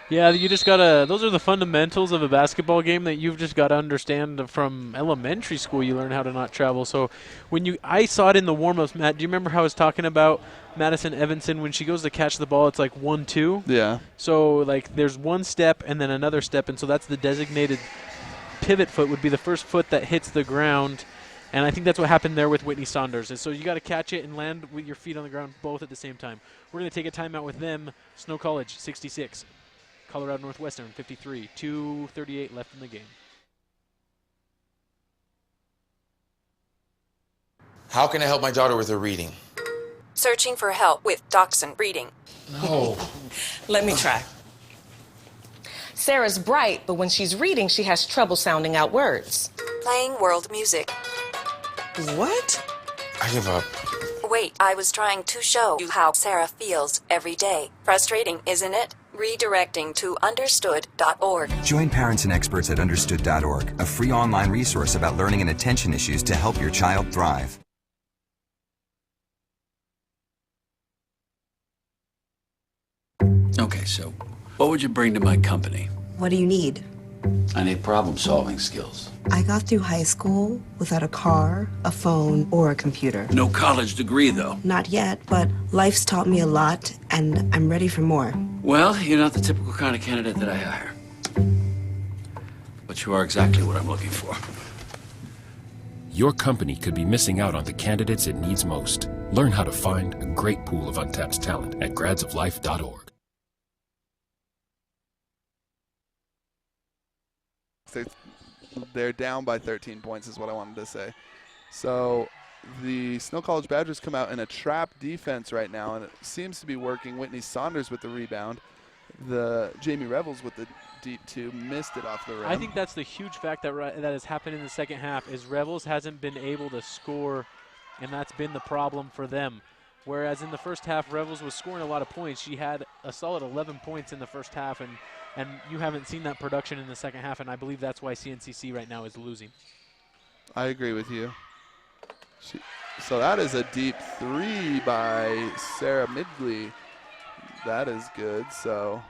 Yeah, you just gotta. Those are the fundamentals of a basketball game that you've just got to understand from elementary school. You learn how to not travel. So, I saw it in the warm-ups, Matt. Do you remember how I was talking about Madison Evanson when she goes to catch the ball? It's like 1-2. Yeah. So there's one step and then another step, and so that's the designated pivot foot. Would be the first foot that hits the ground. And I think that's what happened there with Whitney Saunders. And so you got to catch it and land with your feet on the ground both at the same time. We're going to take a timeout with them. Snow College 66. Colorado Northwestern 53, 2:38 left in the game. How can I help my daughter with her reading? Searching for help with Dachshund breeding. No. Let me try. Sarah's bright, but when she's reading, she has trouble sounding out words. Playing world music. What? I give up. Wait, I was trying to show you how Sarah feels every day. Frustrating, isn't it? Redirecting to understood.org. Join parents and experts at understood.org, a free online resource about learning and attention issues to help your child thrive. Okay, so what would you bring to my company? What do you need? I need problem-solving skills. I got through high school without a car, a phone, or a computer. No college degree, though. Not yet, but life's taught me a lot, and I'm ready for more. Well, you're not the typical kind of candidate that I hire. But you are exactly what I'm looking for. Your company could be missing out on the candidates it needs most. Learn how to find a great pool of untapped talent at gradsoflife.org. They're down by 13 points is what I wanted to say. So the Snow College Badgers come out in a trap defense right now, and it seems to be working. Whitney Saunders with the rebound. Jamie Revels with the deep 2 missed it off the rim. I think that's the huge fact that has happened in the second half is Revels hasn't been able to score, and that's been the problem for them. Whereas in the first half, Revels was scoring a lot of points. She had a solid 11 points in the first half, and you haven't seen that production in the second half, and I believe that's why CNCC right now is losing. I agree with you. So that is a deep 3 by Sarah Midgley. That is good. So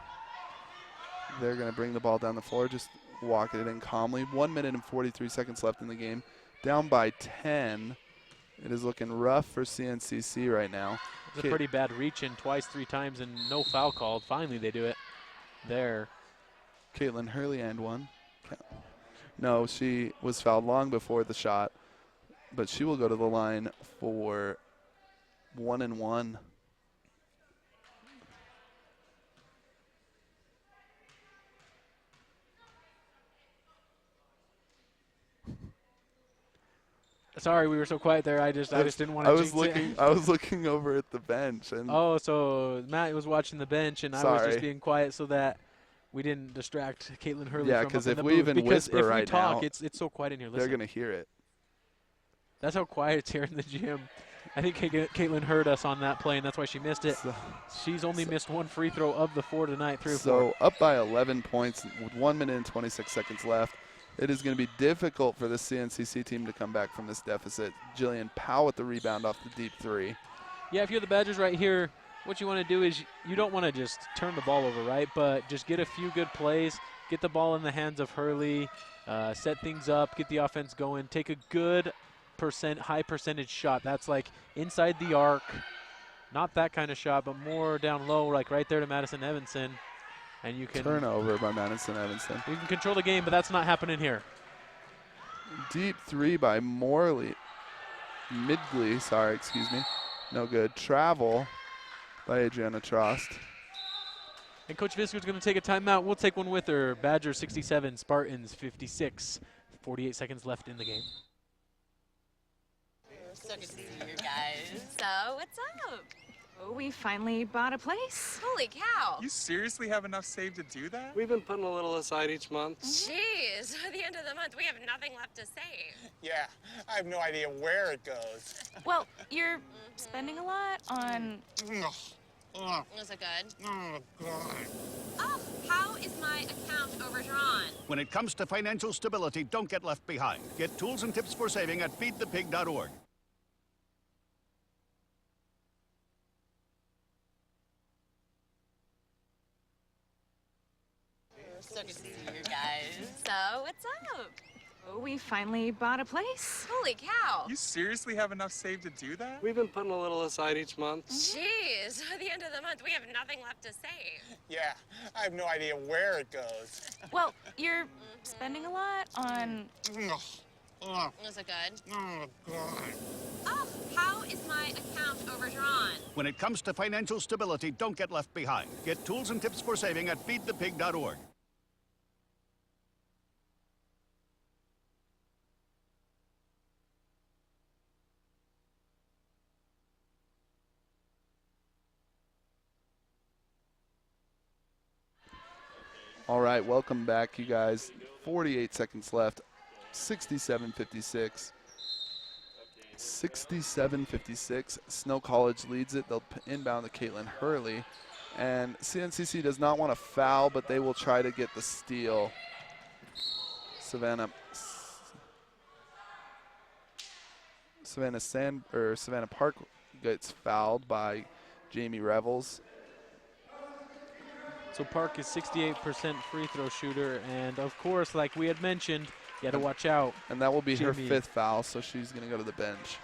they're going to bring the ball down the floor, just walk it in calmly. 1 minute and 43 seconds left in the game. Down by 10. It is looking rough for CNCC right now. It's a pretty bad reach in twice, 3 times, and no foul called. Finally, they do it there. Caitlin Hurley and 1. No, she was fouled long before the shot, but she will go to the line for 1 and 1. Sorry, we were so quiet there. I just didn't want to. I was looking over at the bench, and so Matt was watching the bench, and I was just being quiet so that we didn't distract Caitlin Hurley. Yeah, because if we even whisper right now, it's so quiet in here. Listen. They're gonna hear it. That's how quiet it's here in the gym. I think Caitlin heard us on that play, and that's why she missed it. She's only missed 1 free throw of the 4 tonight. 3 or 4. So up by 11 points with 1 minute and 26 seconds left. It is going to be difficult for the CNCC team to come back from this deficit. Jillian Powell with the rebound off the deep 3. Yeah, if you're the Badgers right here, what you want to do is you don't want to just turn the ball over, right? But just get a few good plays, get the ball in the hands of Hurley, set things up, get the offense going, take a good high percentage shot. That's like inside the arc, not that kind of shot, but more down low, like right there to Madison Evanson. And you can turnover by Madison Evanson. You can control the game, but that's not happening here. Deep three by Midgley, sorry, excuse me. No good. Travel by Adriana Trost. And Coach Visker's going to take a timeout. We'll take one with her. Badgers 67, Spartans 56. 48 seconds left in the game. So good to see you guys. So, what's up? Oh, we finally bought a place. Holy cow. You seriously have enough saved to do that? We've been putting a little aside each month. Jeez, at the end of the month, we have nothing left to save. Yeah, I have no idea where it goes. Well, you're spending a lot on... Is it good? Oh, how is my account overdrawn? When it comes to financial stability, don't get left behind. Get tools and tips for saving at feedthepig.org. So good to see you guys. So, what's up? Oh, we finally bought a place. Holy cow. You seriously have enough saved to do that? We've been putting a little aside each month. Jeez, at the end of the month, we have nothing left to save. Yeah, I have no idea where it goes. Well, you're spending a lot on... Is it good? Oh, how is my account overdrawn? When it comes to financial stability, don't get left behind. Get tools and tips for saving at feedthepig.org. All right, welcome back, you guys. 48 seconds left. 67-56. 67-56. Snow College leads it. They'll inbound to Caitlin Hurley. And CNCC does not want to foul, but they will try to get the steal. Savannah Park gets fouled by Jamie Revels. So Park is 68% free throw shooter, and of course, like we had mentioned, you got to watch out. And that will be her Jamie. 5th foul, so she's going to go to the bench.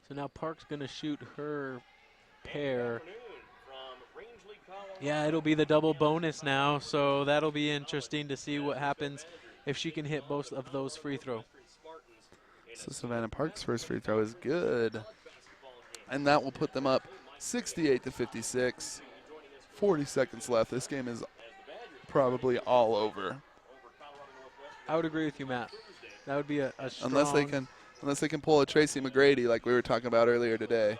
So now Park's going to shoot her pair. Yeah, it'll be the double bonus now, so that'll be interesting to see what happens if she can hit both of those free throw. So Savannah Park's first free throw is good. And that will put them up 68-56. 40 seconds left. This game is probably all over. I would agree with you, Matt. That would be a strong... Unless they can pull a Tracy McGrady like we were talking about earlier today.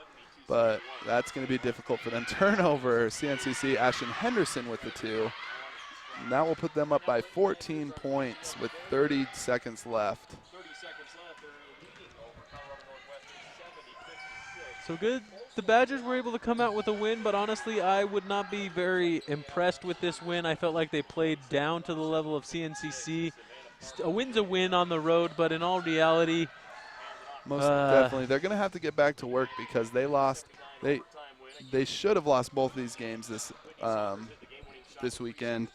But that's going to be difficult for them. Turnover, CNCC, Ashton Henderson with the 2. And that will put them up by 14 points with 30 seconds left. So good. The Badgers were able to come out with a win, but honestly, I would not be very impressed with this win. I felt like they played down to the level of CNCC. A win's a win on the road, but in all reality, most definitely, they're going to have to get back to work because they lost. They should have lost both these games this weekend.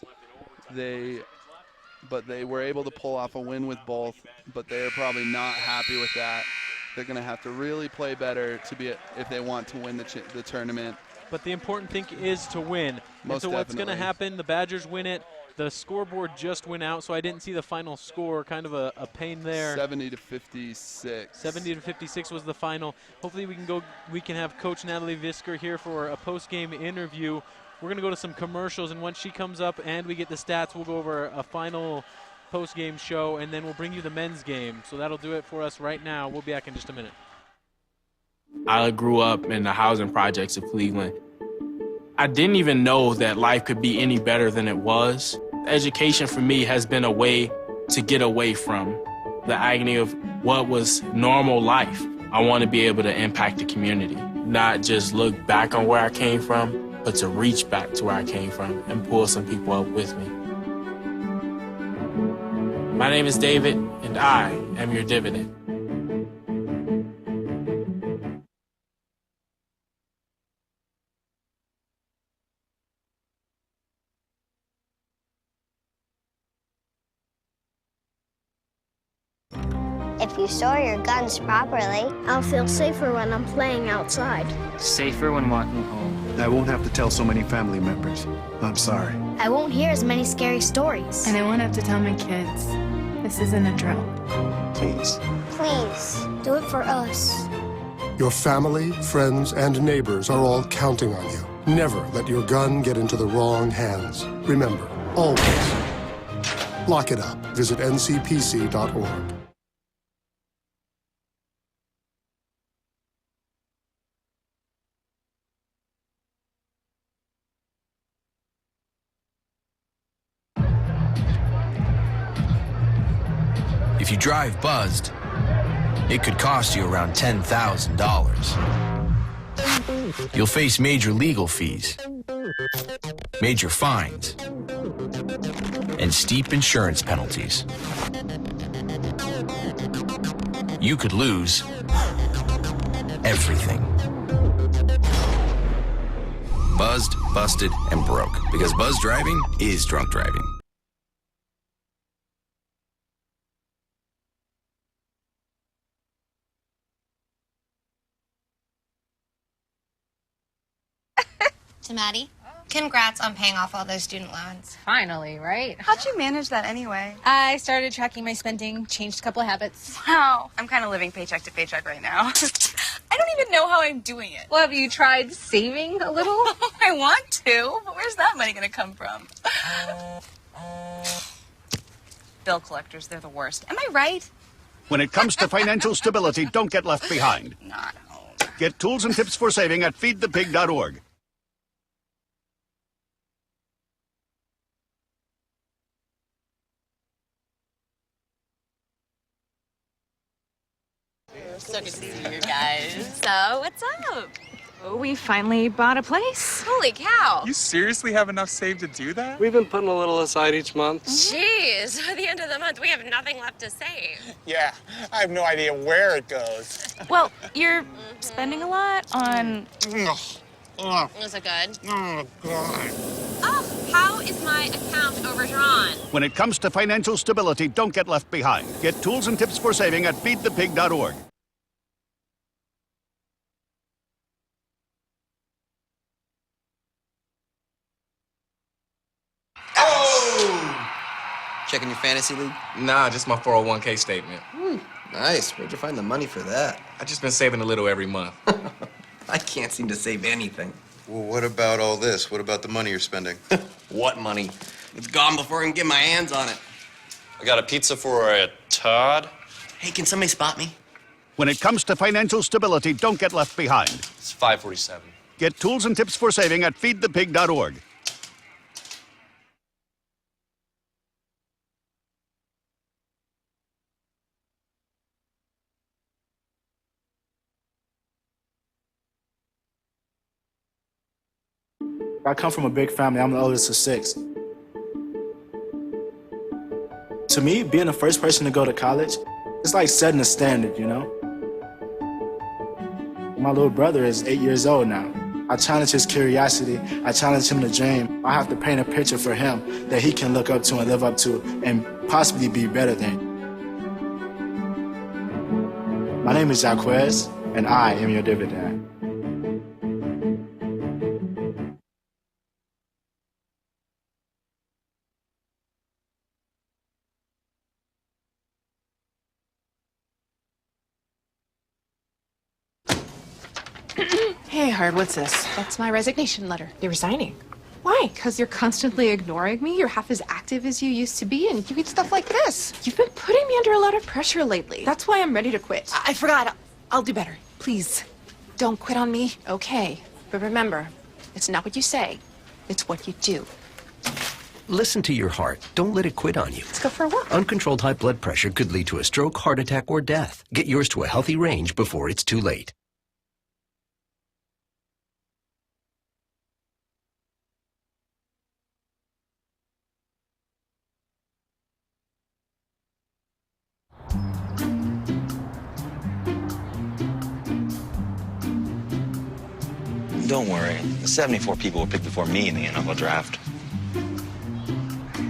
But they were able to pull off a win with both. But they're probably not happy with that. They're going to have to really play better if they want to win the tournament. But the important thing is to win. Most and so what's going to definitely. happen, the Badgers win it. The scoreboard just went out, so I didn't see the final score. Kind of a pain there. 70-56. 70-56 was the final. Hopefully we can have Coach Natalie Visker here for a post-game interview. We're going to go to some commercials, and once she comes up and we get the stats, we'll go over a final post-game show, and then we'll bring you the men's game. So that'll do it for us right now. We'll be back in just a minute. I grew up in the housing projects of Cleveland. I didn't even know that life could be any better than it was. Education for me has been a way to get away from the agony of what was normal life. I want to be able to impact the community, not just look back on where I came from, but to reach back to where I came from and pull some people up with me. My name is David, and I am your dividend. If you store your guns properly, I'll feel safer when I'm playing outside. Safer when walking home. I won't have to tell so many family members. I'm sorry. I won't hear as many scary stories. And I won't have to tell my kids. This isn't a drill. Please. Please, do it for us. Your family, friends, and neighbors are all counting on you. Never let your gun get into the wrong hands. Remember, always, lock it up. Visit ncpc.org. If you drive buzzed, it could cost you around $10,000. You'll face major legal fees, major fines, and steep insurance penalties. You could lose everything. Buzzed, busted, and broke. Because buzz driving is drunk driving. To Maddie, congrats on paying off all those student loans. Finally, right? How'd you manage that anyway? I started tracking my spending, changed a couple of habits. Wow, I'm kind of living paycheck to paycheck right now. I don't even know how I'm doing it. Well, have you tried saving a little? I want to, but where's that money going to come from? Bill collectors, they're the worst. Am I right? When it comes to financial stability, don't get left behind. Not home. Get tools and tips for saving at feedthepig.org. So good to see you guys. So, what's up? Oh, we finally bought a place. Holy cow. You seriously have enough saved to do that? We've been putting a little aside each month. Jeez, at the end of the month, we have nothing left to save. Yeah, I have no idea where it goes. Well, you're spending a lot on... Was it good? Oh, God. Oh, how is my account overdrawn? When it comes to financial stability, don't get left behind. Get tools and tips for saving at feedthepig.org. Checking your fantasy league? Nah, just my 401k statement. Nice. Where'd you find the money for that? I just been saving a little every month. I can't seem to save anything. Well, what about all this? What about the money you're spending? What money? It's gone before I can get my hands on it. I got a pizza for a Todd. Hey, can somebody spot me? When it comes to financial stability, don't get left behind. It's 547. Get tools and tips for saving at feedthepig.org. I come from a big family. I'm the oldest of 6. To me, being the first person to go to college, it's like setting a standard, you know? My little brother is 8 years old now. I challenge his curiosity. I challenge him to dream. I have to paint a picture for him that he can look up to and live up to and possibly be better than. My name is Jaquez, and I am your dividend. Hey, Hard, what's this? That's my resignation letter. You're resigning. Why? Because you're constantly ignoring me. You're half as active as you used to be, and you eat stuff like this. You've been putting me under a lot of pressure lately. That's why I'm ready to quit. I forgot. I'll do better. Please, don't quit on me. Okay. But remember, it's not what you say. It's what you do. Listen to your heart. Don't let it quit on you. Let's go for a walk. Uncontrolled high blood pressure could lead to a stroke, heart attack, or death. Get yours to a healthy range before it's too late. Don't worry. 74 people were picked before me in the NFL draft.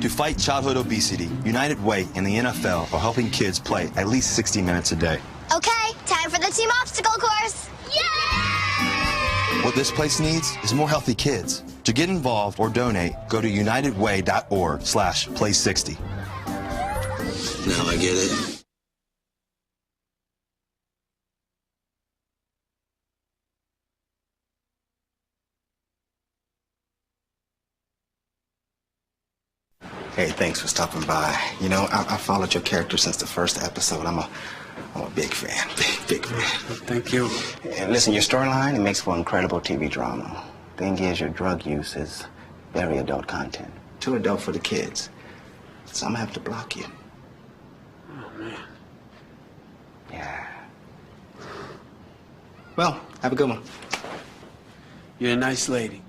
To fight childhood obesity, United Way and the NFL are helping kids play at least 60 minutes a day. Okay, time for the team obstacle course. Yay! What this place needs is more healthy kids. To get involved or donate, go to unitedway.org/play60. Now I get it. Hey, thanks for stopping by. You know, I followed your character since the first episode. I'm a big fan. Big fan. Thank you. And listen, your storyline, it makes for incredible TV drama. Thing is, your drug use is very adult content. Too adult for the kids. So I'm gonna have to block you. Oh, man. Yeah. Well, have a good one. You're a nice lady.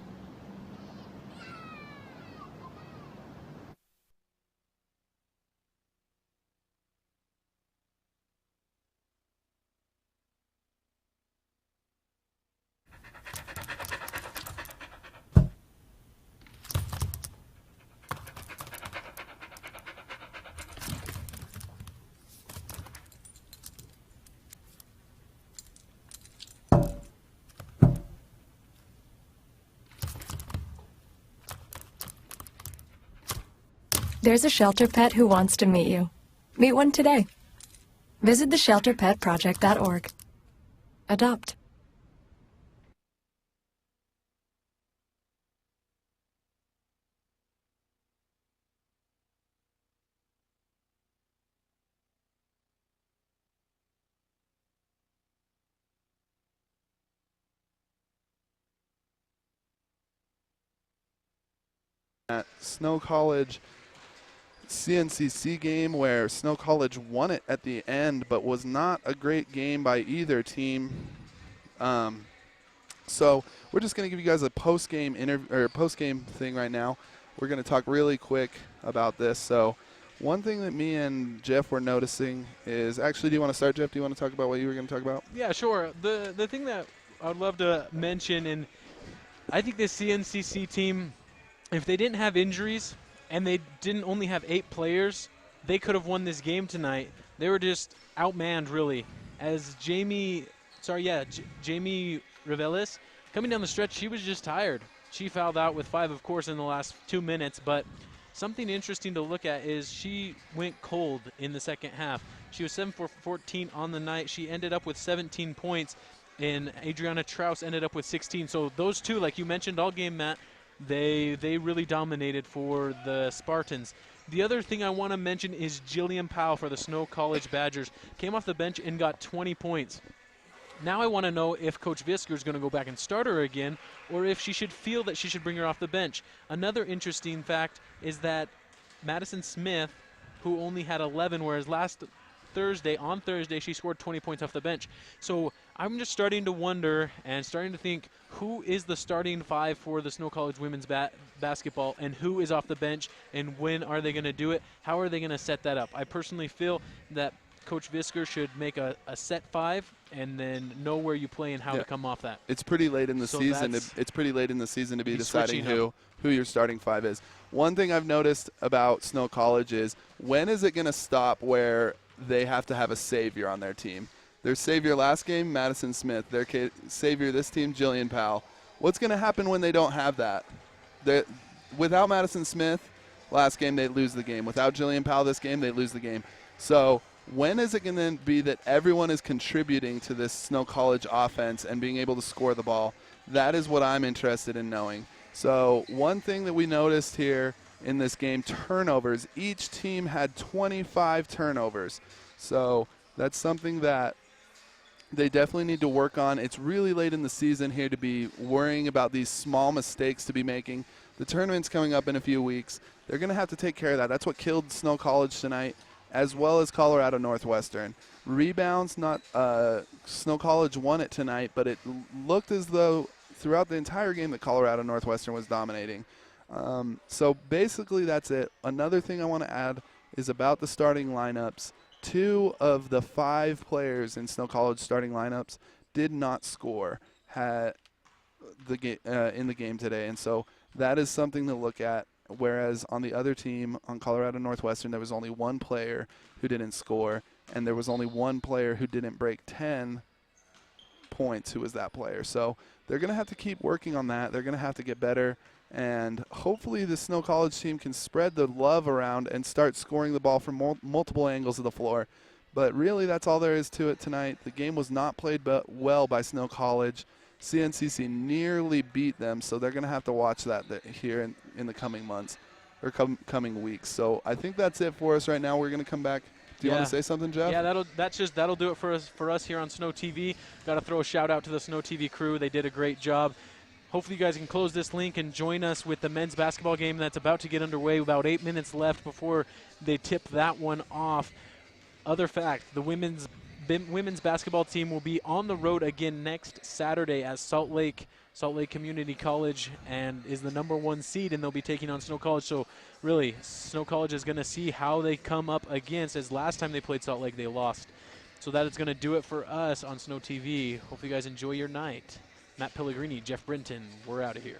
There's a shelter pet who wants to meet you. Meet one today. Visit theshelterpetproject.org. Adopt. At Snow College CNCC game where Snow College won it at the end, but was not a great game by either team. So we're just going to give you guys a post-game thing right now. We're going to talk really quick about this. So one thing that me and Jeff were noticing is, actually, do you want to start, Jeff? Do you want to talk about what you were going to talk about? Yeah, sure. The thing that I would love to mention, and I think this CNCC team, if they didn't have injuries and they didn't only have 8 players, they could have won this game tonight. They were just outmanned, really. As Jamie Revelis, coming down the stretch, she was just tired. She fouled out with 5, of course, in the last 2 minutes, but something interesting to look at is she went cold in the second half. She was 7 for 14 on the night. She ended up with 17 points, and Adriana Traus ended up with 16. So those two, like you mentioned all game, Matt, they really dominated for the Spartans. The other thing I want to mention is Jillian Powell for the Snow College Badgers. Came off the bench and got 20 points. Now I want to know if Coach Visker is going to go back and start her again, or if she should feel that she should bring her off the bench. Another interesting fact is that Madison Smith, who only had 11, whereas on Thursday, she scored 20 points off the bench. So I'm just starting to wonder and starting to think, who is the starting 5 for the Snow College women's basketball, and who is off the bench, and when are they going to do it? How are they going to set that up? I personally feel that Coach Visker should make a set 5 and then know where you play and how to come off that. It's pretty late in the season. It's pretty late in the season to be deciding who your starting 5 is. One thing I've noticed about Snow College is, when is it going to stop where they have to have a savior on their team? Their savior last game, Madison Smith. Their savior this team, Jillian Powell. What's going to happen when they don't have that? Without Madison Smith, last game they lose the game. Without Jillian Powell this game, they lose the game. So when is it going to be that everyone is contributing to this Snow College offense and being able to score the ball? That is what I'm interested in knowing. So one thing that we noticed here in this game, turnovers. Each team had 25 turnovers. So that's something that they definitely need to work on. It's really late in the season here to be worrying about these small mistakes to be making. The tournament's coming up in a few weeks. They're going to have to take care of that. That's what killed Snow College tonight, as well as Colorado Northwestern. Rebounds, Snow College won it tonight, but it looked as though throughout the entire game that Colorado Northwestern was dominating. So basically that's it. Another thing I want to add is about the starting lineups. 2 of the 5 players in Snow College starting lineups did not score in the game today, and so that is something to look at whereas on the other team, on Colorado Northwestern, there was only one player who didn't score, and there was only one player who didn't break 10 points. Who was that player? So they're going to have to keep working on that. They're going to have to get better, and hopefully the Snow College team can spread the love around and start scoring the ball from multiple angles of the floor. But really, that's all there is to it tonight. The game was not played well by Snow College. CNCC nearly beat them, so they're going to have to watch that here in the coming months or coming weeks. So I think that's it for us right now. We're going to come back. Do you want to say something, Jeff? Yeah, that'll do it for us here on Snow TV. Got to throw a shout out to the Snow TV crew. They did a great job. Hopefully you guys can close this link and join us with the men's basketball game that's about to get underway. About 8 minutes left before they tip that one off. Other fact, the women's basketball team will be on the road again next Saturday at Salt Lake Community College, and is the #1 seed, and they'll be taking on Snow College. So really, Snow College is going to see how they come up against, as last time they played Salt Lake, they lost. So that is going to do it for us on Snow TV. Hope you guys enjoy your night. Matt Pellegrini, Jeff Brinton, we're out of here.